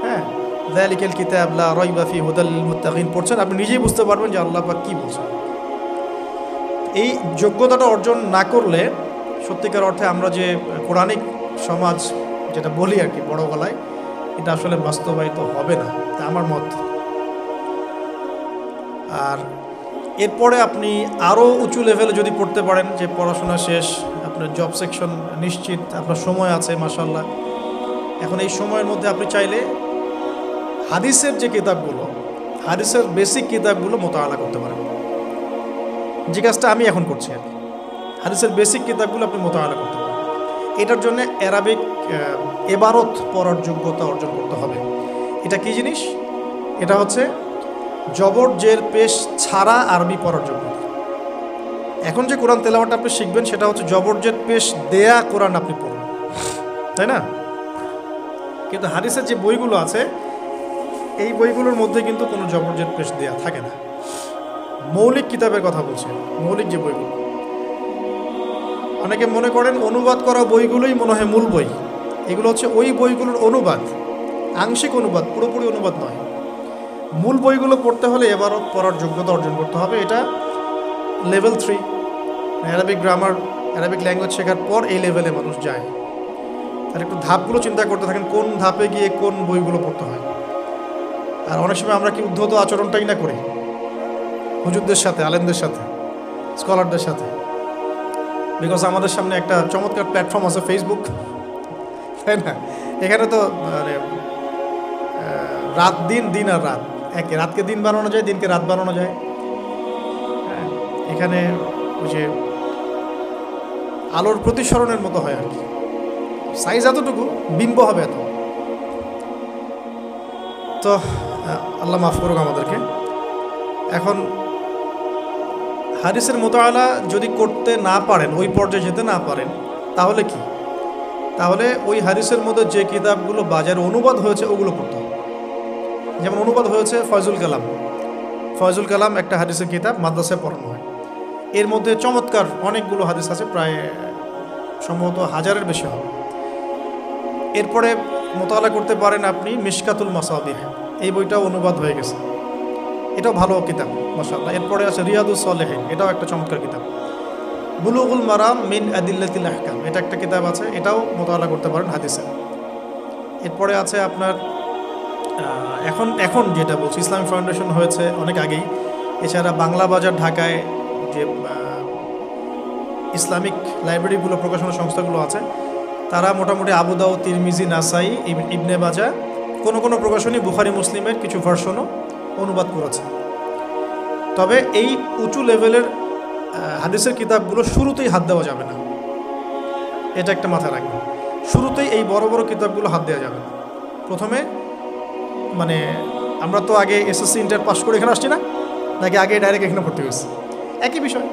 হ্যাঁ, যালিকাল কিতাব লা রাইবা ফিহি হুদাল লিল মুত্তাকিন পড়ছেন, আপনি নিজেই বুঝতে পারবেন যে আল্লাহ পাক কী বলছেন। এই যোগ্যতাটা অর্জন না করলে সত্যিকার অর্থে আমরা যে কোরআনিক সমাজ যেটা বলি আর কি বড় গলায়, এটা আসলে বাস্তবায়িত হবে না, তা আমার মত। আর এরপরে আপনি আরও উঁচু লেভেলে যদি পড়তে পারেন, যে পড়াশোনা শেষ, আপনার জব সেকশন নিশ্চিত, আপনার সময় আছে মাশাআল্লাহ, এখন এই সময়ের মধ্যে আপনি চাইলে হাদিসের যে কিতাবগুলো, হাদিসের বেসিক কিতাবগুলো মোতালা করতে পারেন, যে কাজটা আমি এখন করছি আর কি। হাদিসের বেসিক কিতাবগুলো আপনি মোতালা করতে পারেন। এটার জন্য অ্যারাবিক এবারত পড়ার যোগ্যতা অর্জন করতে হবে। এটা কি জিনিস? এটা হচ্ছে জবর জের পেশ ছাড়া আরবি পড়ার যোগ্যতা। এখন যে কোরআন তেলাওয়াতটা আপনি শিখবেন, সেটা হচ্ছে জবর জের পেশ দেয়া কোরআন আপনি পড়বেন, তাই না? কিন্তু হাদিসের যে বইগুলো আছে, এই বইগুলোর মধ্যে কিন্তু কোনো জবর জের পেশ দেয়া থাকে না। মৌলিক কিতাবের কথা বলছি, মৌলিক যে বইগুলো। অনেকে মনে করেন অনুবাদ করা বইগুলোই মনে হয় মূল বই। এগুলো হচ্ছে ওই বইগুলোর অনুবাদ, আংশিক অনুবাদ, পুরোপুরি অনুবাদ নয়। মূল বইগুলো পড়তে হলে এবারও পড়ার যোগ্যতা অর্জন করতে হবে। এটা level 3 Arabic grammar, Arabic language শেখার পর এই লেভেলে মানুষ যায়। তার একটু ধাপগুলো চিন্তা করতে থাকেন, কোন ধাপে গিয়ে কোন বইগুলো পড়তে হয়। আর অনেক সময় আমরা কি উদ্ধত আচরণটাই না করি হুজুরদের সাথে, আলেমদের সাথে, স্কলারদের সাথে। বিকজ আমাদের সামনে একটা চমৎকার প্ল্যাটফর্ম আছে ফেসবুক, তাই না? এখানে তো মানে রাত দিন, দিন আর রাত, একে রাতকে দিন বানানো যায়, দিনকে রাত বানানো যায়। হ্যাঁ, এখানে ওই যে আলোর প্রতিসরণের মতো হয় আর কি, সাইজ এতটুকু, বিম্ব হবে এত। তো আল্লাহ মাফ করুক আমাদেরকে। এখন হাদিসের মোতালা যদি করতে না পারেন, ওই পর্যায়ে যেতে না পারেন, তাহলে কি? তাহলে ওই হাদিসের মধ্যে যে কিতাবগুলো বাজারে অনুবাদ হয়েছে ওগুলো পড়তে হবে। যেমন অনুবাদ হয়েছে ফয়জুল কালাম একটা হাদিসের কিতাব, মাদ্রাসায় পড়ানো হয়। এর মধ্যে চমৎকার অনেকগুলো হাদিস আছে, প্রায় সম্ভবত 1000-এর বেশি হবে। এরপরে মোতালা করতে পারেন আপনি মিশকাতুল মাসাবিহ, এই বইটাও অনুবাদ হয়ে গেছে, এটাও ভালো কিতাব মাশাআল্লাহ। এরপরে আছে রিয়াদুস সালেহিন, এটাও একটা চমৎকার কিতাব। বুলুগুল মারাম মিন আদিল্লাতিল আহকাম, এটা একটা কিতাব আছে, এটাও মোতালা করতে পারেন হাদিসে। এরপরে আছে আপনার এখন যেটা বলছি, ইসলামিক ফাউন্ডেশন হয়েছে অনেক আগেই। এছাড়া বাংলা বাজার ঢাকায় যে ইসলামিক লাইব্রেরিগুলো, প্রকাশনা সংস্থাগুলো আছে, তারা মোটামুটি আবু দাউদ, তিরমিজি, নাসাই, ইবনে মাজা, কোনো প্রকাশনী বুখারী মুসলিমের কিছু ভার্সনও অনুবাদ করেছে। তবে এই উঁচু লেভেলের হাদিসের কিতাবগুলো শুরুতেই হাত দেওয়া যাবে না, এটা একটা মাথায় রাখবেন। শুরুতেই এই বড় বড় কিতাবগুলো হাত দেওয়া যাবে না। প্রথমে মানে আমরা তো আগে এসএসসি ইন্টার পাস করে এখানে আসছি না, নাকি আগে ডাইরেক্ট এখানে ভর্তি হয়েছি? একই বিষয়।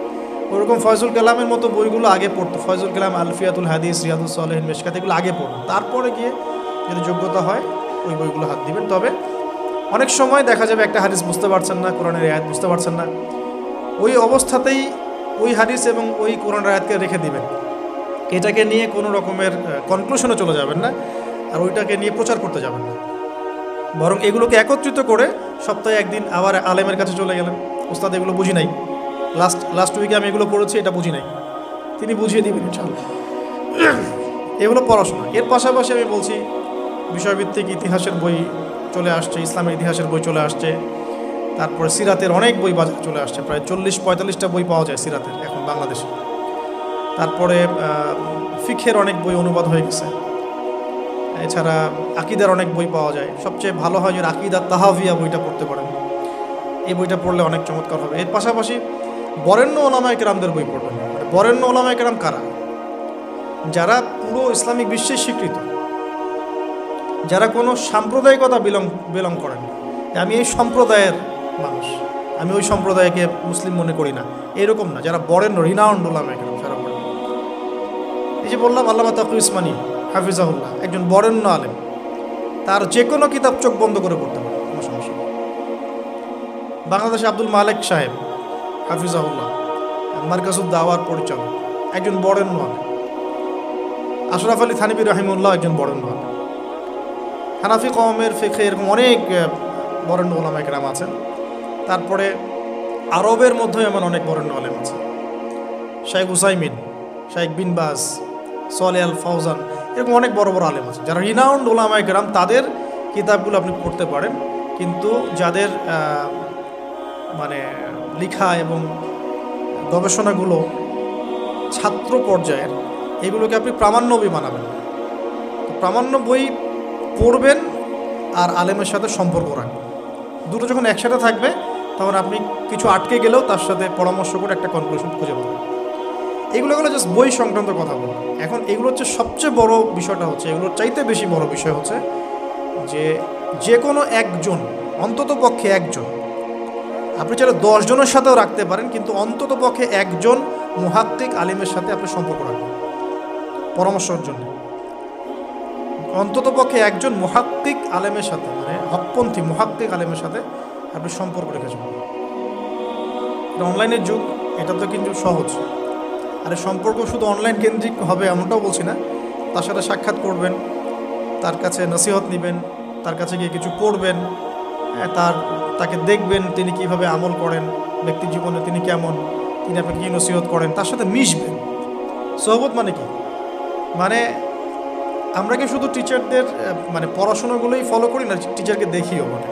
ওরকম ফয়জুল কালামের মতো বইগুলো আগে পড়তো, ফয়জুল কালাম, আলফিয়াতুল হাদিস, রিয়াদুস সালেহিন, মিশকাত, এগুলো আগে পড়তো, তারপরে গিয়ে যদি যোগ্যতা হয় ওই বইগুলো হাত দিবেন। তবে অনেক সময় দেখা যাবে একটা হাদিস বুঝতে পারছেন না, কোরআনের আয়াত বুঝতে পারছেন না, ওই অবস্থাতেই ওই হাদিস এবং ওই কোরআনের আয়াতকে রেখে দিবেন। এটাকে নিয়ে কোনো রকমের কনক্লুশনে চলে যাবেন না, আর ওইটাকে নিয়ে প্রচার করতে যাবেন না, বরং এগুলোকে একত্রিত করে সপ্তাহে একদিন আবার আলেমের কাছে চলে গেলেন, ওস্তাদ এগুলো বুঝি নাই, লাস্ট উইকে আমি এগুলো পড়েছি, এটা বুঝি নাই, তিনি বুঝিয়ে দিবেন ইনশাআল্লাহ। এগুলো পড়াশোনা। এর পাশাপাশি আমি বলছি বিষয়ভিত্তিক ইতিহাসের বই চলে আসছে, ইসলামের ইতিহাসের বই চলে আসছে, তারপরে সিরাতের অনেক বই বাজারে চলে আসছে, প্রায় 40-45টা বই পাওয়া যায় সিরাতের এখন বাংলাদেশে। তারপরে ফিকহের অনেক বই অনুবাদ হয়ে গেছে, এছাড়া আকিদার অনেক বই পাওয়া যায়। সবচেয়ে ভালো হয় যে আকিদা তাহাভিয়া বইটা পড়তে পারেন, এই বইটা পড়লে অনেক চমৎকার হবে। এর পাশাপাশি বরেণ্য ওলামায়ে কেরামদের বই পড়বেন। বরেণ্য ওলামায়ে কেরাম কারা? যারা পুরো ইসলামিক বিশ্বে স্বীকৃত, যারা কোনো সাম্প্রদায়িকতা বিলং করেন, আমি এই সম্প্রদায়ের মানুষ, আমি ওই সম্প্রদায়কে মুসলিম মনে করি না, এরকম না, যারা বরেণ্য রিনাউন্ড ওলামায়ে কেরাম যারা বলেন। এই যে বললাম আল্লামা তাকি উসমানী হাফিজাহুল্লাহ একজন বরেণ্য আলেম, তার যে কোনো কিতাব চোখ বন্ধ করে পড়তে পারে, কোনো সমস্যা নেই। বাংলাদেশে আব্দুল মালেক সাহেব হাফিজাহুল্লাহ মারকাজুদ দাওয়ার পরিচালক, একজন বরেণ্য আলেম। আশরাফ আলী থানভী রহিমউল্লাহ একজন বরেণ্য আলেম। হানাফি কওমের ফিকহে এরকম অনেক বরেণ্য ওলামায়ে কেরাম আছেন। তারপরে আরবের মধ্যে এমন অনেক বরেণ্য আলেম আছে, শাইখ উসাইমিন, শাইখ বিন বাজ, সালেহ আল ফাওজান, এরকম অনেক বড় বড় আলেম আছে যারা রিনাউন্ড ওলামায়ে কেরাম। তাদের কিতাবগুলো আপনি পড়তে পারেন, কিন্তু যাদের মানে লেখা এবং গবেষণাগুলো ছাত্র পর্যায়ের, এগুলোকে আপনি প্রামাণ্য বই বানাবেন। তো প্রামাণ্য বই পড়বেন আর আলেমের সাথে সম্পর্ক রাখবেন, দুটো যখন একসাথে থাকবে তখন আপনি কিছু আটকে গেলেও তার সাথে পরামর্শ করে একটা কনক্লুশন খুঁজে পাবেন। এগুলো জাস্ট বই সংক্রান্ত কথা বলবো। এখন এগুলো হচ্ছে সবচেয়ে বড় বিষয়টা হচ্ছে, এগুলোর চাইতে বেশি বড় বিষয় হচ্ছে যে কোনো একজন, অন্তত পক্ষে একজন, আপনি চাইলে 10 জনের সাথেও রাখতে পারেন, কিন্তু অন্তত পক্ষে একজন মুহাক্কিক আলিমের সাথে আপনি সম্পর্ক রাখবেন পরামর্শের জন্য। অন্তত পক্ষে একজন মুহাক্কিক আলেমের সাথে, মানে হকপন্থী মুহাক্কিক আলেমের সাথে আপনি সম্পর্ক রেখেছেন। এটা অনলাইনের যুগ, এটা তো কিন্তু সহজ। আর এই সম্পর্ক শুধু অনলাইন কেন্দ্রিক হবে এমনটাও বলছি না, তার সাথে সাক্ষাৎ করবেন, তার কাছে নসিহত নেবেন, তার কাছে গিয়ে কিছু পড়বেন, তাকে দেখবেন তিনি কিভাবে আমল করেন, ব্যক্তি জীবনে তিনি কেমন, তিনি আপনাকে কী নসিহত করেন, তার সাথে মিশবেন। সোহবত মানে কি? মানে আমরা কি শুধু টিচারদের মানে পড়াশোনাগুলোই ফলো করি না, টিচারকে দেখিও বটে।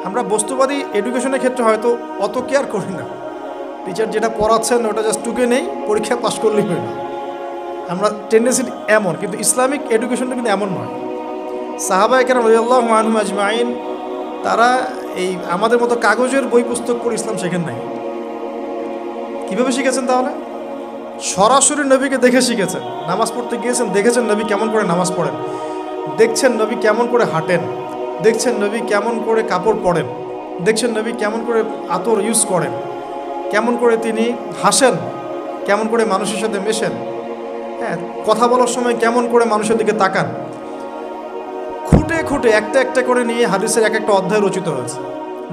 আমরা বস্তুবাদী এডুকেশনের ক্ষেত্রে হয়তো অত কেয়ার করি না, টিচার যেটা পড়াচ্ছেন ওটা জাস্ট টুকে নেই, পরীক্ষা পাশ করলেই হয় না। আমরা টেন্ডেন্সি এমন, কিন্তু ইসলামিক এডুকেশনটা কিন্তু এমন নয়। সাহাবায়ে কেরাম রাদিয়াল্লাহু আনহুম আজমাইন তারা এই আমাদের মতো কাগজের বই পুস্তক পড়ে ইসলাম শেখেন নাই। কীভাবে শিখেছেন? তাহলে সরাসরি নবীকে দেখে শিখেছেন। নামাজ পড়তে গিয়েছেন, দেখেছেন নবী কেমন করে নামাজ পড়েন, দেখছেন নবী কেমন করে হাঁটেন, দেখছেন নবী কেমন করে কাপড় পরেন, দেখছেন নবী কেমন করে আতর ইউজ করেন, কেমন করে তিনি হাসেন, কেমন করে মানুষের সাথে মেশেন, হ্যাঁ, কথা বলার সময় কেমন করে মানুষের দিকে তাকান। খুঁটে খুঁটে একটা একটা করে নিয়ে হাদিসের এক একটা অধ্যায় রচিত হয়েছে।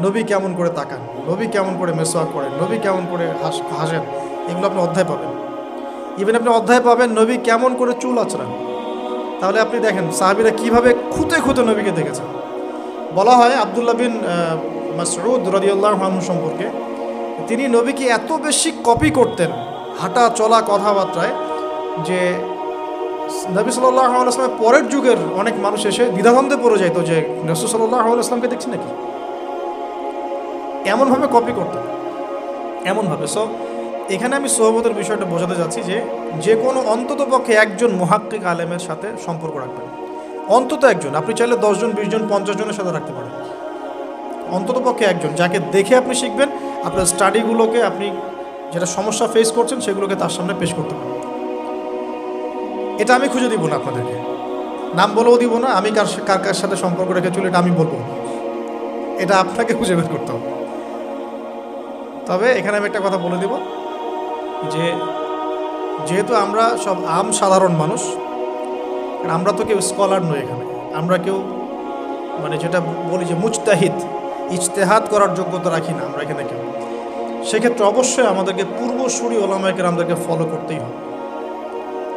নবী কেমন করে তাকান, নবী কেমন করে মেসওয়াক করেন, নবী কেমন করে হাসেন, এগুলো আপনি অধ্যায় পাবেন। ইভেন আপনি অধ্যায় পাবেন নবী কেমন করে চুল আঁচড়ান। তাহলে আপনি দেখেন সাহাবীরা কীভাবে খুঁতে খুঁতে নবীকে দেখেছেন। বলা হয় আব্দুল্লাহ বিন মাসউদ রাদিয়াল্লাহু আনহু সম্পর্কে, তিনি নবীকে এত বেশি কপি করতেন হাঁটা চলা কথাবার্তায় যে নবী সাল্লাল্লাহু আলাইহি ওয়াসাল্লামের পরের যুগের অনেক মানুষ এসে দ্বিধাদ্বন্দ্বে পড়ে যাইতো যে রাসূল সাল্লাল্লাহু আলাইহি ওয়াসাল্লামকে দেখছি নাকি, এমনভাবে কপি করতেন, এমনভাবে। সো এখানে আমি সোহবতের বিষয়টা বোঝাতে যাচ্ছি যে কোনো অন্তত পক্ষে একজন মুহাক্কিক আলেমের সাথে সম্পর্ক রাখবেন, অন্তত একজন। আপনি চাইলে 10 জন 20 জন 50 জনের সাথে রাখতে পারেন, অন্তত পক্ষে একজন যাকে দেখে আপনি শিখবেন, আপনার স্টাডিগুলোকে আপনি যেটা সমস্যা ফেস করছেন সেগুলোকে তার সামনে পেশ করতে পারেন। এটা আমি খুঁজে দিব না আপনাদেরকে, নাম বলেও দিব না, আমি কার কার সাথে সম্পর্ক রেখে চলি এটা আমি বলবো, এটা আপনাকে খুঁজে বের করতে হবে। তবে এখানে আমি একটা কথা বলে দেব যে যেহেতু আমরা সব সাধারণ মানুষ, আমরা তো কেউ স্কলার নই, এখানে আমরা কেউ মানে যেটা বলি যে মুজতাহিদ, ইজতেহাদ করার যোগ্যতা রাখি না আমরা এখানে কেউ। সেক্ষেত্রে অবশ্যই আমাদেরকে পূর্বসূরি ওলামায়ে কেরামদেরকে ফলো করতেই হবে,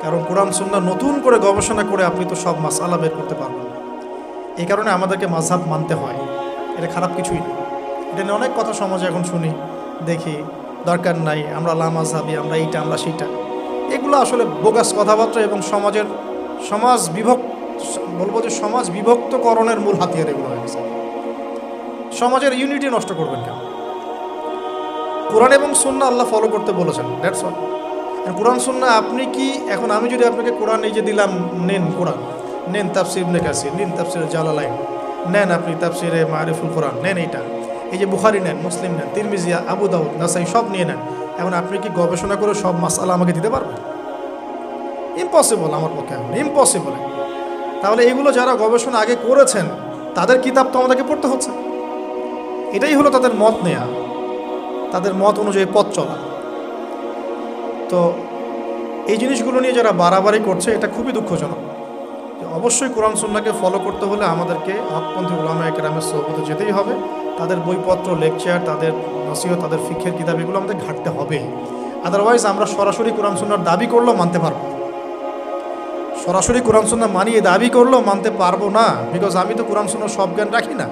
কারণ কোরআন সুন্নাহ নতুন করে গবেষণা করে আপনি তো সব মাসআলা বের করতে পারবেন না। এই কারণে আমাদেরকে মাযহাব মানতে হয়, এটা খারাপ কিছুই না। এটা নিয়ে অনেক কথা সমাজে এখন শুনি, দেখি, দরকার নাই, আমরা লা মাযহাবি, আমরা এইটা, আমরা সেইটা। এগুলো আসলে বোগাস কথাবার্তা এবং সমাজ বিভক্তকরণের মূল হাতিয়ার এগুলো হয়ে গেছে। সমাজের ইউনিটি নষ্ট করবেন কেন? কোরআন এবং সুন্নাহ আল্লাহ ফলো করতে বলেছেন, দ্যাটস অল। কোরআন সুন্নাহ আপনি কি এখন আমি যদি আপনাকে কোরআন এই যে দিলাম, নেন কোরআন, নেন তাফসির ইবনে কাসির, নেন তাফসিরে জালালাইন, নেন আপনি তাফসিরে মারিফুল কোরআন, নেন এইটা, এই যে বুখারী নেন, মুসলিম নেন, তিরমিজি, আবু দাউদ, নাসাই সব নিয়ে নেন। এখন আপনি কি গবেষণা করে সব মাসআলা আমাকে দিতে পারবেন? ইম্পসিবল, আমার পক্ষে এখন ইম্পসিবল। তাহলে এগুলো যারা গবেষণা আগে করেছেন তাদের কিতাব তো আমাদেরকে পড়তে হচ্ছে। এটাই হলো তাদের মত নেয়া, তাদের মত অনুযায়ী পথ চলা। তো এই জিনিসগুলো নিয়ে যারা বাড়াবাড়ি করছে এটা খুবই দুঃখজনক। অবশ্যই কোরআন সুন্নাহকে ফলো করতে হলে আমাদেরকে হকপন্থী উলামায়ে কেরামের সোহবতে যেতেই হবে। তাদের বইপত্র, লেকচার, তাদের নসিহত, তাদের ফিকহের কিতাব, এগুলো আমাদের ঘাটতে হবে। আদারওয়াইজ আমরা সরাসরি কোরআন সুন্নাহর দাবি করলেও মানতে পারবো, সরাসরি কোরআন সুন্নাহ মানিয়ে দাবি করলেও মানতে পারবো না, বিকজ আমি তো কোরআন সুন্নাহর সব জ্ঞান রাখি না।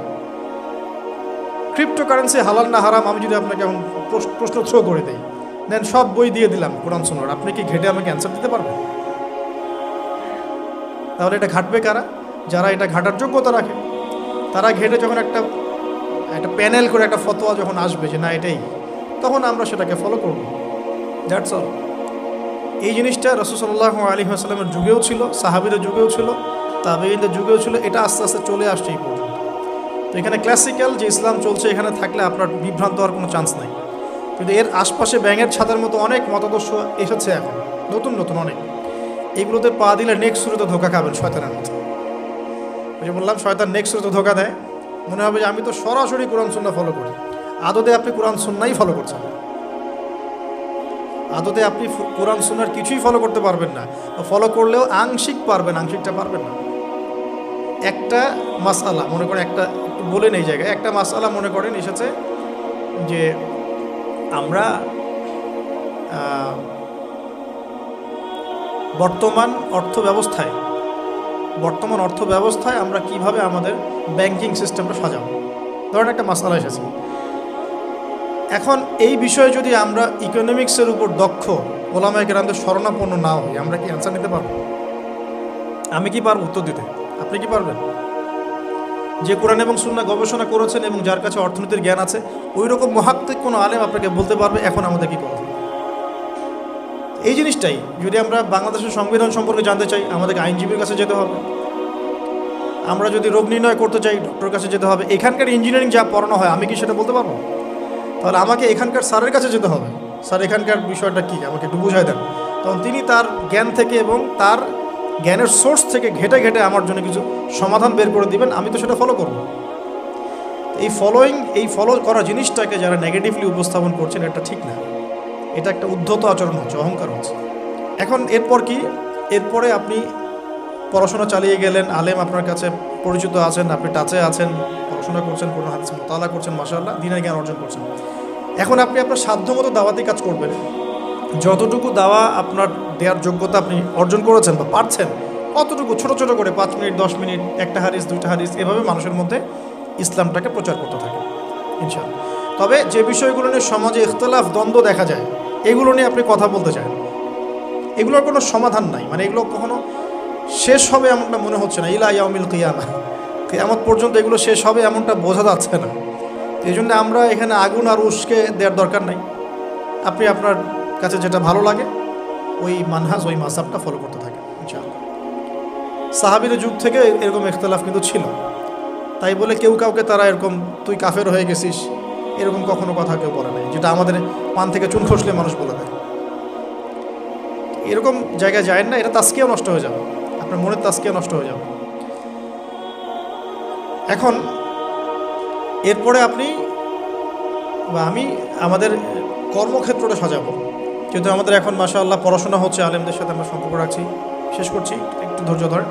ক্রিপ্টোকারেন্সি হালাল না হারাম আমি যদি আপনাকে এখন প্রশ্ন থ্রো করে দেই, নেন সব বই দিয়ে দিলাম কোরআন সুন্নাহর, আপনি কি ঘেটে আমাকে অ্যান্সার দিতে পারবেন? তাহলে এটা ঘাটবে কারা? যারা এটা ঘাটার যোগ্যতা রাখে। তারা ঘেটে যখন একটা প্যানেল করে একটা ফতোয়া যখন আসবে যে না এটাই, তখন আমরা সেটাকে ফলো করব। That's all. এই জিনিসটা রাসূল সাল্লাল্লাহু আলাইহি ওয়াসাল্লামের যুগেও ছিল, সাহাবীদের যুগেও ছিল, তাবেঈনদের যুগেও ছিল। এটা আস্তে আস্তে চলে আসছে এই পর্যন্ত। তো এখানে ক্লাসিক্যাল যে ইসলাম চলছে এখানে থাকলে আপনার বিভ্রান্ত হওয়ার কোনো চান্স নেই। কিন্তু এর আশপাশে ব্যাঙের ছাতার মতো অনেক মতাদর্শ এসেছে এখন, নতুন নতুন অনেক। এইগুলোতে পা দিলে নেক্সট শুরুতে ধোকা খাবেন শয়তানের মতো। ওই যে বললাম, শয়তান নেক্সট শুরুতে ধোকা দেয়, মনে হবে যে আমি তো সরাসরি কোরআন সুন্নাহ ফলো করি। আদতে আপনি কোরআন সুন্নাহই ফলো করছেন, আদতে আপনি কোরআন সুন্নাহর কিছুই ফলো করতে পারবেন না। ফলো করলেও আংশিক পারবেন, আংশিকটা পারবেন না। একটা মাসআলা মনে করেন, একটু বলেন এই জায়গায়, একটা মাসআলা মনে করেন এসেছে যে আমরা বর্তমান অর্থ ব্যবস্থায় আমরা কিভাবে আমাদের ব্যাংকিং সিস্টেমটা সাজাবো, ধরেন একটা মাসআলা এসেছে। এখন এই বিষয়ে যদি আমরা ইকোনমিক্সের উপর দক্ষ ওলামায়ে কেরামদের শরণাপন্ন না হই, আমরা কি অ্যান্সার নিতে পারবো? আমি কি পারবো উত্তর দিতে? আপনি কি পারবেন? যে কোরআন এবং সুন্নাহ গবেষণা করেছেন এবং যার কাছে অর্থনীতির জ্ঞান আছে, ওই রকম মুহাক্কিক কোনো আলেম আপনাকে বলতে পারবে এখন আমাদের কি করতে হবে। এই জিনিসটাই যদি আমরা বাংলাদেশের সংবিধান সম্পর্কে জানতে চাই, আমাদেরকে আইনজীবীর কাছে যেতে হবে। আমরা যদি রোগ নির্ণয় করতে চাই, ডক্টরের কাছে যেতে হবে। এখানকার ইঞ্জিনিয়ারিং যা পড়ানো হয় আমি কি সেটা বলতে পারবো? তাহলে আমাকে এখানকার স্যারের কাছে যেতে হবে, স্যার এখানকার বিষয়টা কী আমাকে একটু বুঝাই দেন। তখন তিনি তার জ্ঞান থেকে এবং তার জ্ঞানের সোর্স থেকে ঘেটে ঘেটে আমার জন্য কিছু সমাধান বের করে দিবেন, আমি তো সেটা ফলো করব। এই ফলো করা জিনিসটাকে যারা নেগেটিভলি উপস্থাপন করছেন এটা ঠিক না, এটা একটা উদ্ধত আচরণ হচ্ছে, অহংকার হচ্ছে। এখন এরপর কি? এরপরে আপনি পড়াশোনা চালিয়ে গেলেন, আলেম আপনার কাছে পরিচিত আছেন, আপনি টাচে আছেন, পড়াশোনা করছেন, কোরআন হাদিস মুতালা করছেন, মাশাআল্লাহ দ্বীনের জ্ঞান অর্জন করছেন। এখন আপনি আপনার সাধ্যমতো দাওয়াতি কাজ করবেন, যতটুকু দাওয়া আপনার দেওয়ার যোগ্যতা আপনি অর্জন করেছেন বা পারছেন অতটুকু ছোট ছোট করে 5 মিনিট 10 মিনিট, একটা হাদিস 2টা হাদিস, এভাবে মানুষের মধ্যে ইসলামটাকে প্রচার করতে থাকে ইনশাআল্লাহ। তবে যে বিষয়গুলো নিয়ে সমাজে ইখতিলাফ, দ্বন্দ্ব দেখা যায়, এগুলো নিয়ে আপনি কথা বলতে চান, এগুলোর কোনো সমাধান নাই, মানে এগুলো কখনো শেষ হবে এমনটা মনে হচ্ছে না। ইলা ইয়াউমিল কিয়ামা, কিয়ামত পর্যন্ত এগুলো শেষ হবে এমনটা বোঝা যাচ্ছে না। এই জন্য আমরা এখানে আগুন আর উস্কে দেওয়ার দরকার নাই। আপনি আপনার কাছে যেটা ভালো লাগে ওই মানহাজ, ওই মাযহাবটা ফলো করতে থাকেন ইনশাআল্লাহ। সাহাবীদের যুগ থেকে এরকম ইখতিলাফ কিন্তু ছিল, তাই বলে কেউ কাউকে তারা এরকম তুই কাফের হয়ে গেছিস এরকম কখনো কথা কেউ বলে নাই, যেটা আমাদের পান থেকে চুন খসলে মানুষ বলে দেয়। এরকম জায়গায় যায় না, এটা তাস্কিয়া নষ্ট হয়ে যাবে, আপনার মনের তাস্কিয়া নষ্ট হয়ে যাবে। এখন এরপরে আপনি বা আমি আমাদের কর্মক্ষেত্রটা সাজাবো। কিন্তু আমাদের এখন মাশাআল্লাহ পড়াশোনা হচ্ছে, আলেমদের সাথে আমরা সম্পর্ক রাখছি, শেষ করছি, একটু ধৈর্য ধরেন।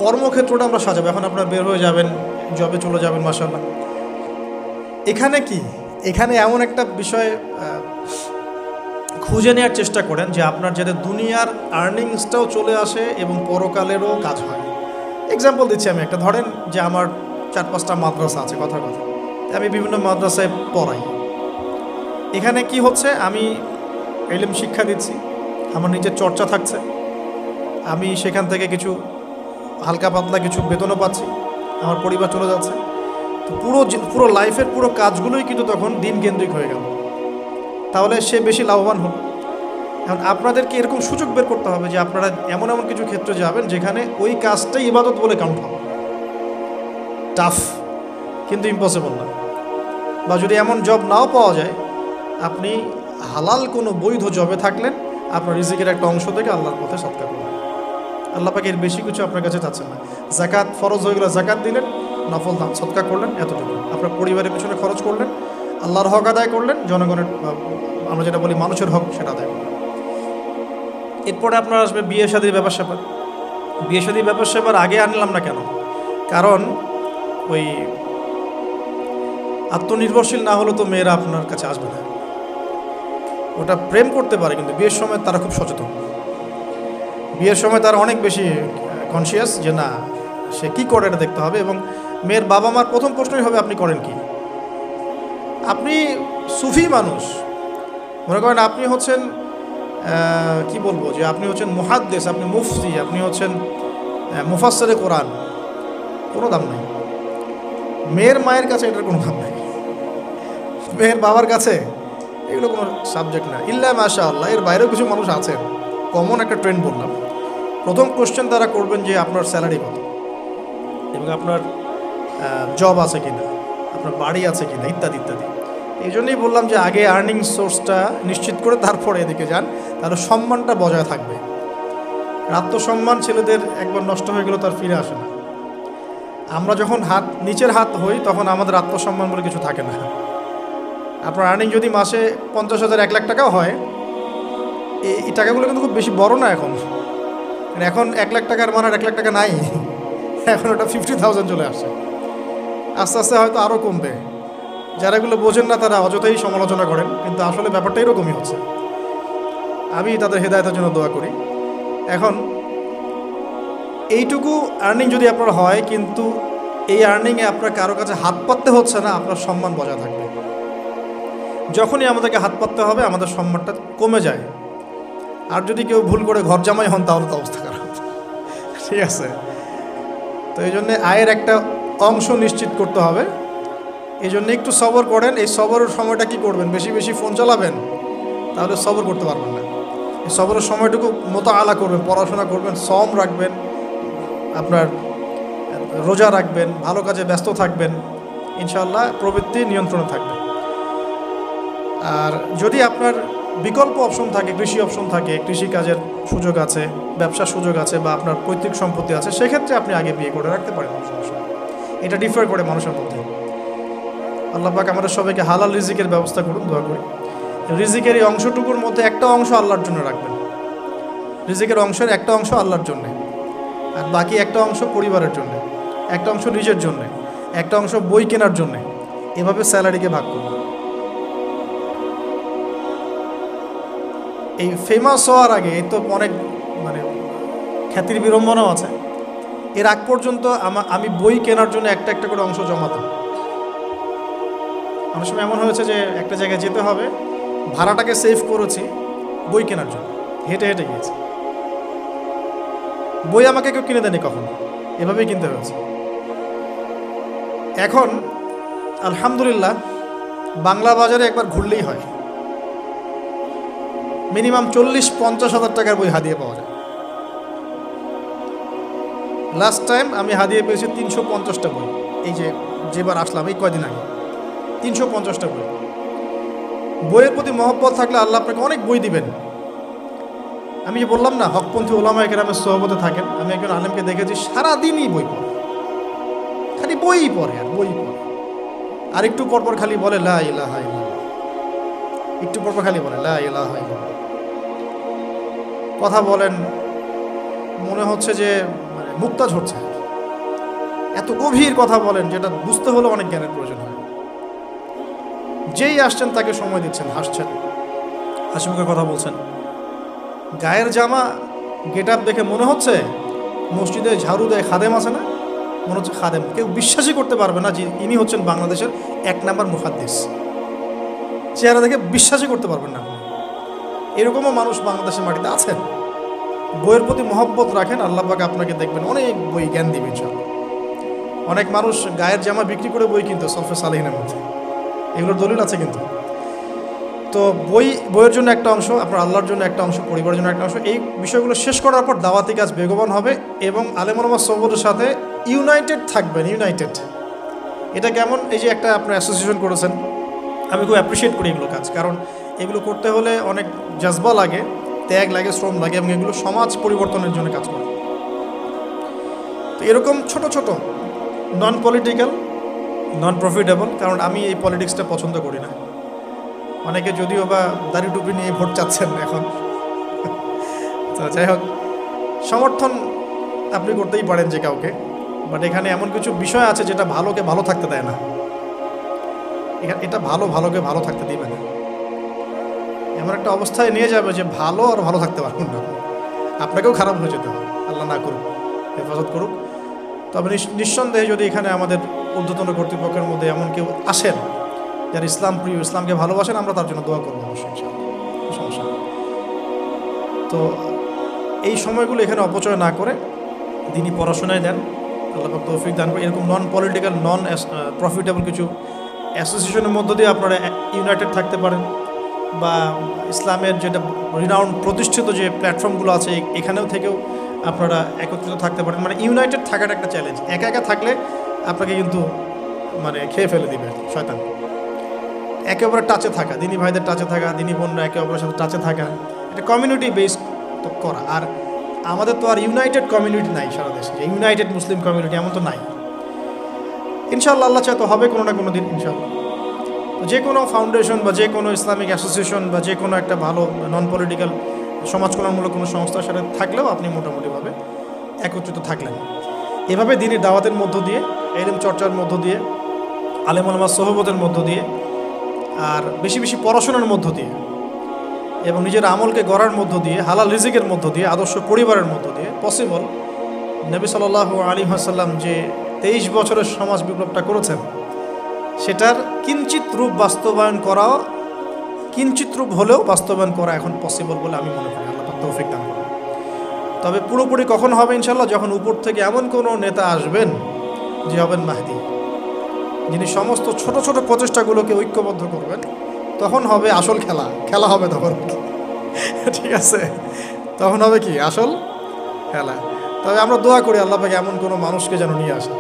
কর্মক্ষেত্রটা আমরা সাজাবো। এখন আপনারা বের হয়ে যাবেন, জবে চলে যাবেন মাশাআল্লাহ। এখানে কি, এখানে এমন একটা বিষয় খুঁজে নেওয়ার চেষ্টা করেন যে আপনার যাতে দুনিয়ার আর্নিংসটাও চলে আসে এবং পরকালেরও কাজ হয়। এক্সাম্পল দিচ্ছি আমি একটা, ধরেন যে আমার 4-5টা মাদ্রাসা আছে, কথা আমি বিভিন্ন মাদ্রাসায় পড়াই। এখানে কি হচ্ছে, আমি ইলম শিক্ষা দিচ্ছি, আমার নিজের চর্চা থাকছে, আমি সেখান থেকে কিছু হালকা পাতলা কিছু বেতনও পাচ্ছি, আমার পরিবার চলে যাচ্ছে। তো পুরো লাইফের পুরো কাজগুলোই কিন্তু তখন দিন কেন্দ্রিক হয়ে গেল, তাহলে সে বেশি লাভবান হল। এখন আপনাদেরকে এরকম সুযোগ বের করতে হবে যে আপনারা এমন এমন কিছু ক্ষেত্রে যাবেন যেখানে ওই কাজটাই ইবাদত বলে কাউন্ট হবে। টাফ কিন্তু ইম্পসিবল না। বা যদি এমন জব নাও পাওয়া যায়, আপনি হালাল কোনো বৈধ জবে থাকলেন, আপনার রিজিকের একটা অংশ থেকে আল্লাহর পথে সদকা করলেন। আল্লাহ পাকে এর বেশি কিছু আপনার কাছে চাচ্ছেন না। জাকাত ফরজ হয়ে গেলে জাকাত দিলেন, নফল দান সদকা করলেন, এতটুকু। আপনার পরিবারের পিছনে খরচ করলেন, আল্লাহর হক আদায় করলেন, জনগণের আমরা যেটা বলি মানুষের হক সেটা আদায় করলেন। এরপরে আপনার আসবে বিয়ে শাদীর ব্যাপার স্যাপার। বিয়ে শাদীর ব্যাপার স্যাপার আগে আনলাম না কেন? কারণ ওই আত্মনির্ভরশীল না হলে তো মেয়েরা আপনার কাছে আসবে না। ওটা প্রেম করতে পারে, কিন্তু বিয়ের সময় তারা খুব সচেতন। বিয়ের সময় তারা অনেক বেশি কনসিয়াস যে না, সে কি করে এটা দেখতে হবে। এবং মেয়ের বাবা মার প্রথম প্রশ্নই হবে আপনি করেন কি। আপনি সুফি মানুষ, মনে করেন আপনি হচ্ছেন কি বলবো, যে আপনি হচ্ছেন মুহাদ্দিস, আপনি মুফতি, আপনি হচ্ছেন মুফাসসিরে কোরআন, কোনো দাম নাই। মেয়ের মায়ের কাছে এটার কোনো দাম নাই, মেয়ের বাবার কাছে এগুলো কোনো সাবজেক্ট না। ইল্লা মাশাআল্লাহ, এর বাইরেও কিছু মানুষ আছেন, কমন একটা ট্রেন্ড বললাম। প্রথম কোশ্চেন তারা করবেন যে আপনার স্যালারি কত, এবং আপনার জব আছে কিনা, আপনার বাড়ি আছে কিনা, ইত্যাদি ইত্যাদি। এই জন্যই বললাম যে আগে আর্নিং সোর্সটা নিশ্চিত করে তারপরে এদিকে যান, তাহলে সম্মানটা বজায় থাকবে। আত্মসম্মান ছেলেদের একবার নষ্ট হয়ে গেল তার ফিরে আসে না। আমরা যখন নিচের হাত হই তখন আমাদের আত্মসম্মান বলে কিছু থাকে না। আপনার আর্নিং যদি মাসে 50,000 1 লাখ টাকাও হয়, এই টাকাগুলো কিন্তু খুব বেশি বড় না এখন। এখন 1 লাখ টাকার মানে 1 লাখ টাকা নাই, এখন ওটা 50,000 চলে আসে। আস্তে আস্তে হয়তো আরও কমবে। যারা এগুলো বোঝেন না তারা অযথাই সমালোচনা করেন, কিন্তু আসলে ব্যাপারটা এরকমই হচ্ছে। আমি তাদের হেদায়েতের জন্য দোয়া করি। এখন এইটুকু আর্নিং যদি আপনার হয়, কিন্তু এই আর্নিংয়ে আপনার কারো কাছে হাত পাততে হচ্ছে না, আপনার সম্মান বজায় থাকবে। যখনই আমাদেরকে হাত পাততে হবে আমাদের সম্মানটা কমে যায়। আর যদি কেউ ভুল করে ঘর জামাই হন তাহলে তো অবস্থা খারাপ, ঠিক আছে? তো এই জন্যে আয়ের একটা অংশ নিশ্চিত করতে হবে। এই জন্য একটু সবর করেন। এই সবরের সময়টা কি করবেন? বেশি বেশি ফোন চালাবেন, তাহলে সবর করতে পারবেন না। এই সবরের সময়টুকু মোতাআলা করবেন, পড়াশোনা করবেন, সম রাখবেন, আপনার রোজা রাখবেন, ভালো কাজে ব্যস্ত থাকবেন, ইনশাআল্লাহ প্রবৃত্তি নিয়ন্ত্রণে থাকবে। আর যদি আপনার বিকল্প অপশন থাকে, কৃষি অপশন থাকে, কৃষিকাজের সুযোগ আছে, ব্যবসার সুযোগ আছে, বা আপনার পৈতৃক সম্পত্তি আছে, সেক্ষেত্রে আপনি আগে বিয়ে করে রাখতে পারেন। এটা ডিফার করে মানুষের মধ্যে। আল্লাহ পাক আমাদের সবাইকে হালাল রিজিকের ব্যবস্থা করুন, দোয়া করি। রিজিকের এই অংশটুকুর মধ্যে একটা অংশ আল্লাহর জন্য রাখবেন। রিজিকের অংশের একটা অংশ আল্লাহর জন্য, আর বাকি একটা অংশ পরিবারের জন্য, একটা অংশ নিজের জন্য, একটা অংশ বই কেনার জন্য। এভাবে স্যালারিকে ভাগ করুন। এই ফেমাস হওয়ার আগে তো অনেক খ্যাতির বিড়ম্বনাও আছে। এর আগ পর্যন্ত আমি বই কেনার জন্য একটা একটা করে অংশ জমাতাম। অনেক সময় এমন হয়েছে যে একটা জায়গায় যেতে হবে, ভাড়াটাকে সেভ করেছি বই কেনার জন্য, হেঁটে হেঁটে গিয়েছি। বই আমাকে কেউ কিনে দেয়নি কখনো, এভাবেই কিনতে হয়েছে। এখন আলহামদুলিল্লাহ বাংলা বাজারে একবার ঘুরলেই হয়, মিনিমাম 40-50 হাজার টাকার বই হাদিয়ে পাওয়া যায়। লাস্ট টাইম আমি হাদিয়ে পেয়েছি 350টা বই। এই যেবার আসলাম এই কয়দিন আগে, 350টা বই। বইয়ের প্রতি মহব্বত থাকলে আল্লাহ আপনাকে অনেক বই দিবেন। আমি যে বললাম না, হকপন্থী ওলামা কেরামের সোহবতে থাকেন, আমি একজন আলেমকে দেখেছি সারাদিনই বই পড়ে, খালি বই পড়ে আর বই পড়ে, আর একটু পরপর খালি বলে লা ইলাহা ইল্লাল্লাহ। একটু পর খালি বলেন লা ইলাহা ইল্লাল্লাহ, কথা বলেন মনে হচ্ছে যে মানে মুক্তা ঝরছে, এত গভীর কথা বলেন যেটা বুঝতে হলে অনেক জ্ঞানের প্রয়োজন হয়। যেই আসছেন তাকে সময় দিচ্ছেন, হাসছেন, হাসি মুখে কথা বলছেন, গায়ের জামা গেট আপ দেখে মনে হচ্ছে মসজিদে ঝাড়ু দেয় খাদেম আছে না, মনে হচ্ছে খাদেম। কেউ বিশ্বাসই করতে পারবে না যে ইনি হচ্ছেন বাংলাদেশের 1 নাম্বার মুহাদ্দিস। চেহারা দেখে বিশ্বাসই করতে পারবেন না। এরকমও মানুষ বাংলাদেশের মাটিতে আছেন। বইয়ের প্রতি মহব্বত রাখেন, আল্লাহ পাক আপনাকে দেখবেন অনেক বই জ্ঞান দিবেন ইনশাআল্লাহ। অনেক মানুষ গায়ের জামা বিক্রি করে বই কিনতো সফে সালেহিনের মধ্যে, এগুলোর দলিল আছে কিন্তু। তো বইয়ের জন্য একটা অংশ, আপনার আল্লাহর জন্য একটা অংশ, পরিবারের জন্য একটা অংশ। এই বিষয়গুলো শেষ করার পর দাওয়াতি কাজ বেগবান হবে এবং আলেম ওলামা সহবতের সাথে ইউনাইটেড থাকবেন। ইউনাইটেড এটা কেমন? এই যে একটা আপনার অ্যাসোসিয়েশন করেছেন, আমি খুব অ্যাপ্রিসিয়েট করি এগুলো কাজ, কারণ এগুলো করতে হলে অনেক জজবা লাগে, ত্যাগ লাগে, শ্রম লাগে এবং এগুলো সমাজ পরিবর্তনের জন্য কাজ করে। তো এরকম ছোট ছোট নন পলিটিক্যাল, নন প্রফিটেবল, কারণ আমি এই পলিটিক্সটা পছন্দ করি না। অনেকে যদিও বা দাড়ি টুপি নিয়ে ভোট চাচ্ছেন এখন, তো যাই হোক, সমর্থন আপনি করতেই পারেন যে কাউকে, বাট এখানে এমন কিছু বিষয় আছে যেটা ভালোকে ভালো থাকতে দেয় না। এটা ভালোকে ভালো থাকতে দিবে না, এমন একটা অবস্থায় নিয়ে যাবে যে ভালো আর ভালো থাকতে পারবেন না, আপনাকেও খারাপ হয়ে যেতে হবে। আল্লাহ না করুক, হেফাজত করুক। তবে নিঃসন্দেহে যদি এখানে আমাদের ঊর্ধ্বতন কর্তৃপক্ষের মধ্যে এমন কেউ আসেন যারা ইসলাম প্রিয়, ইসলামকে ভালোবাসেন, আমরা তার জন্য দোয়া করবো অবশ্যই, সমস্যা। তো এই সময়গুলো এখানে অপচয় না করে দিনই পড়াশোনায় দেন, আল্লাহ পাক তৌফিক দান করে। এরকম নন পলিটিক্যাল, নন প্রফিটেবল কিছু অ্যাসোসিয়েশনের মধ্য দিয়ে আপনারা ইউনাইটেড থাকতে পারেন, বা ইসলামের যেটা রিনাউন্ড প্রতিষ্ঠিত যে প্ল্যাটফর্মগুলো আছে এখানেও থেকেও আপনারা একত্রিত থাকতে পারেন। মানে ইউনাইটেড থাকাটা একটা চ্যালেঞ্জ। একা একা থাকলে আপনাকে কিন্তু মানে খেয়ে ফেলে দিবে শয়তান। একে অপরের টাচে থাকা, দিনী ভাইদের টাচে থাকা, দিনী বোনরা একে অপরের সাথে টাচে থাকা, এটা কমিউনিটি বেসড করা। আর আমাদের তো আর ইউনাইটেড কমিউনিটি নাই সারা দেশে, যে ইউনাইটেড মুসলিম কমিউনিটি এমন তো নাই। ইনশাআল্লাহ আল্লাহ চায় তো হবে কোনো না কোনো দিন ইনশাআল্লাহ। তো যে কোনো ফাউন্ডেশন বা যে কোনো ইসলামিক অ্যাসোসিয়েশন বা যে কোনো একটা ভালো নন পলিটিক্যাল সমাজ কল্যাণমূলক কোনো সংস্থার সাথে থাকলেও আপনি মোটামুটিভাবে একত্রিত থাকলেন। এভাবে দিনের দাওয়াতের মধ্য দিয়ে, ইলম চর্চার মধ্য দিয়ে, আলেম ওলামা সোহবতের মধ্য দিয়ে, আর বেশি বেশি পড়াশোনার মধ্য দিয়ে এবং নিজের আমলকে গড়ার মধ্য দিয়ে, হালাল রিজিকের মধ্য দিয়ে, আদর্শ পরিবারের মধ্য দিয়ে পসিবল। নবী সাল্লাল্লাহু আলাইহি ওয়াসাল্লাম যে 23 বছরের সমাজ বিপ্লবটা করেছেন, সেটার কিঞ্চিত রূপ বাস্তবায়ন করাও, কিঞ্চিত রূপ হলেও বাস্তবায়ন করা এখন পসিবল বলে আমি মনে করি। আল্লাহ পাক তৌফিক দান করুন। তবে পুরোপুরি কখন হবে ইনশাআল্লাহ? যখন উপর থেকে এমন কোনো নেতা আসবেন যে হবেন মাহদি, যিনি সমস্ত ছোট ছোট প্রচেষ্টাগুলোকে ঐক্যবদ্ধ করবেন, তখন হবে আসল খেলা হবে তখন। ঠিক আছে, তখন হবে কি আসল খেলা। তবে আমরা দোয়া করি আল্লাহ পাক এমন কোনো মানুষকে যেন নিয়ে আসে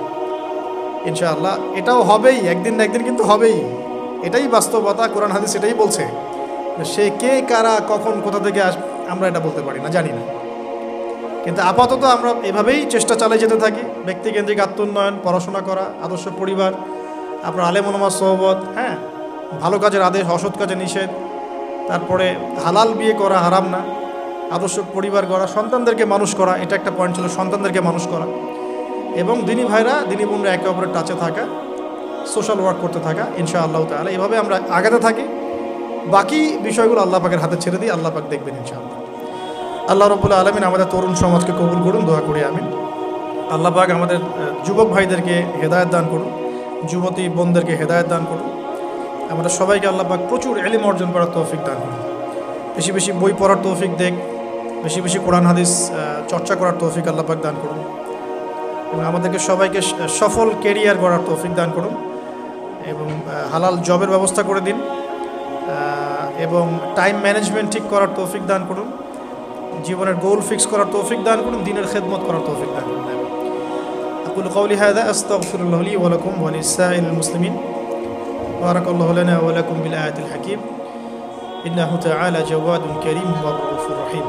ইনশাআল্লাহ। এটাও হবেই, একদিন না একদিন কিন্তু হবেই, এটাই বাস্তবতা। কোরআন হাদিস এটাই বলছে। সে কে, কারা, কখন, কোথা থেকে আমরা এটা বলতে পারি না, জানি না। কিন্তু আপাতত আমরা এভাবেই চেষ্টা চালিয়ে যেতে থাকি। ব্যক্তিকেন্দ্রিক আত্মোন্নয়ন, পড়াশোনা করা, আদর্শ পরিবার, আপনার আলেম ওলামা সোহবত, হ্যাঁ, ভালো কাজের আদেশ, অসৎ কাজের নিষেধ, তারপরে হালাল বিয়ে করা, হারাম না, আদর্শ পরিবার গড়া, সন্তানদেরকে মানুষ করা, এটা একটা পয়েন্ট ছিল, সন্তানদেরকে মানুষ করা, এবং দিনী ভাইরা, দিনী বোনরা একে অপরের টাচে থাকা, সোশ্যাল ওয়ার্ক করতে থাকা ইনশাআল্লাহ তাআলা। এভাবে আমরা আগাতে থাকি। বাকি বিষয়গুলো আল্লাহ পাকের হাতে ছেড়ে দিই, আল্লাহ পাক দেখবেন ইনশাআল্লাহ। আল্লাহ রাব্বুল আলামিন আমাদের তরুণ সমাজকে কবুল করুন, দোয়া করি আমিন। আল্লাহ পাক আমাদের যুবক ভাইদেরকে হেদায়েত দান করুন, যুবতী বোনদেরকে হেদায়েত দান করুন। আমাদের সবাইকে আল্লাহ পাক প্রচুর ইলম অর্জন করার তৌফিক দান করুন। বেশি বেশি বই পড়ার তৌফিক দেখ, বেশি বেশি কোরআন হাদিস চর্চা করার তৌফিক আল্লাহ পাক দান করুন, এবং আমাদেরকে সবাইকে সফল ক্যারিয়ার গড়ার তৌফিক দান করুন, এবং হালাল জবের ব্যবস্থা করে দিন, এবং টাইম ম্যানেজমেন্ট ঠিক করার তৌফিক দান করুন, জীবনের গোল ফিক্স করার তৌফিক দান করুন, দিনের খেদমত করার তৌফিক দান করুন। أقول قولي هذا أستغفر الله لي ولكم ولسائر المسلمين. بارك الله لنا ولكم بالآيات الحكيم. إنه تعالى جواد كريم ورؤوف رحيم.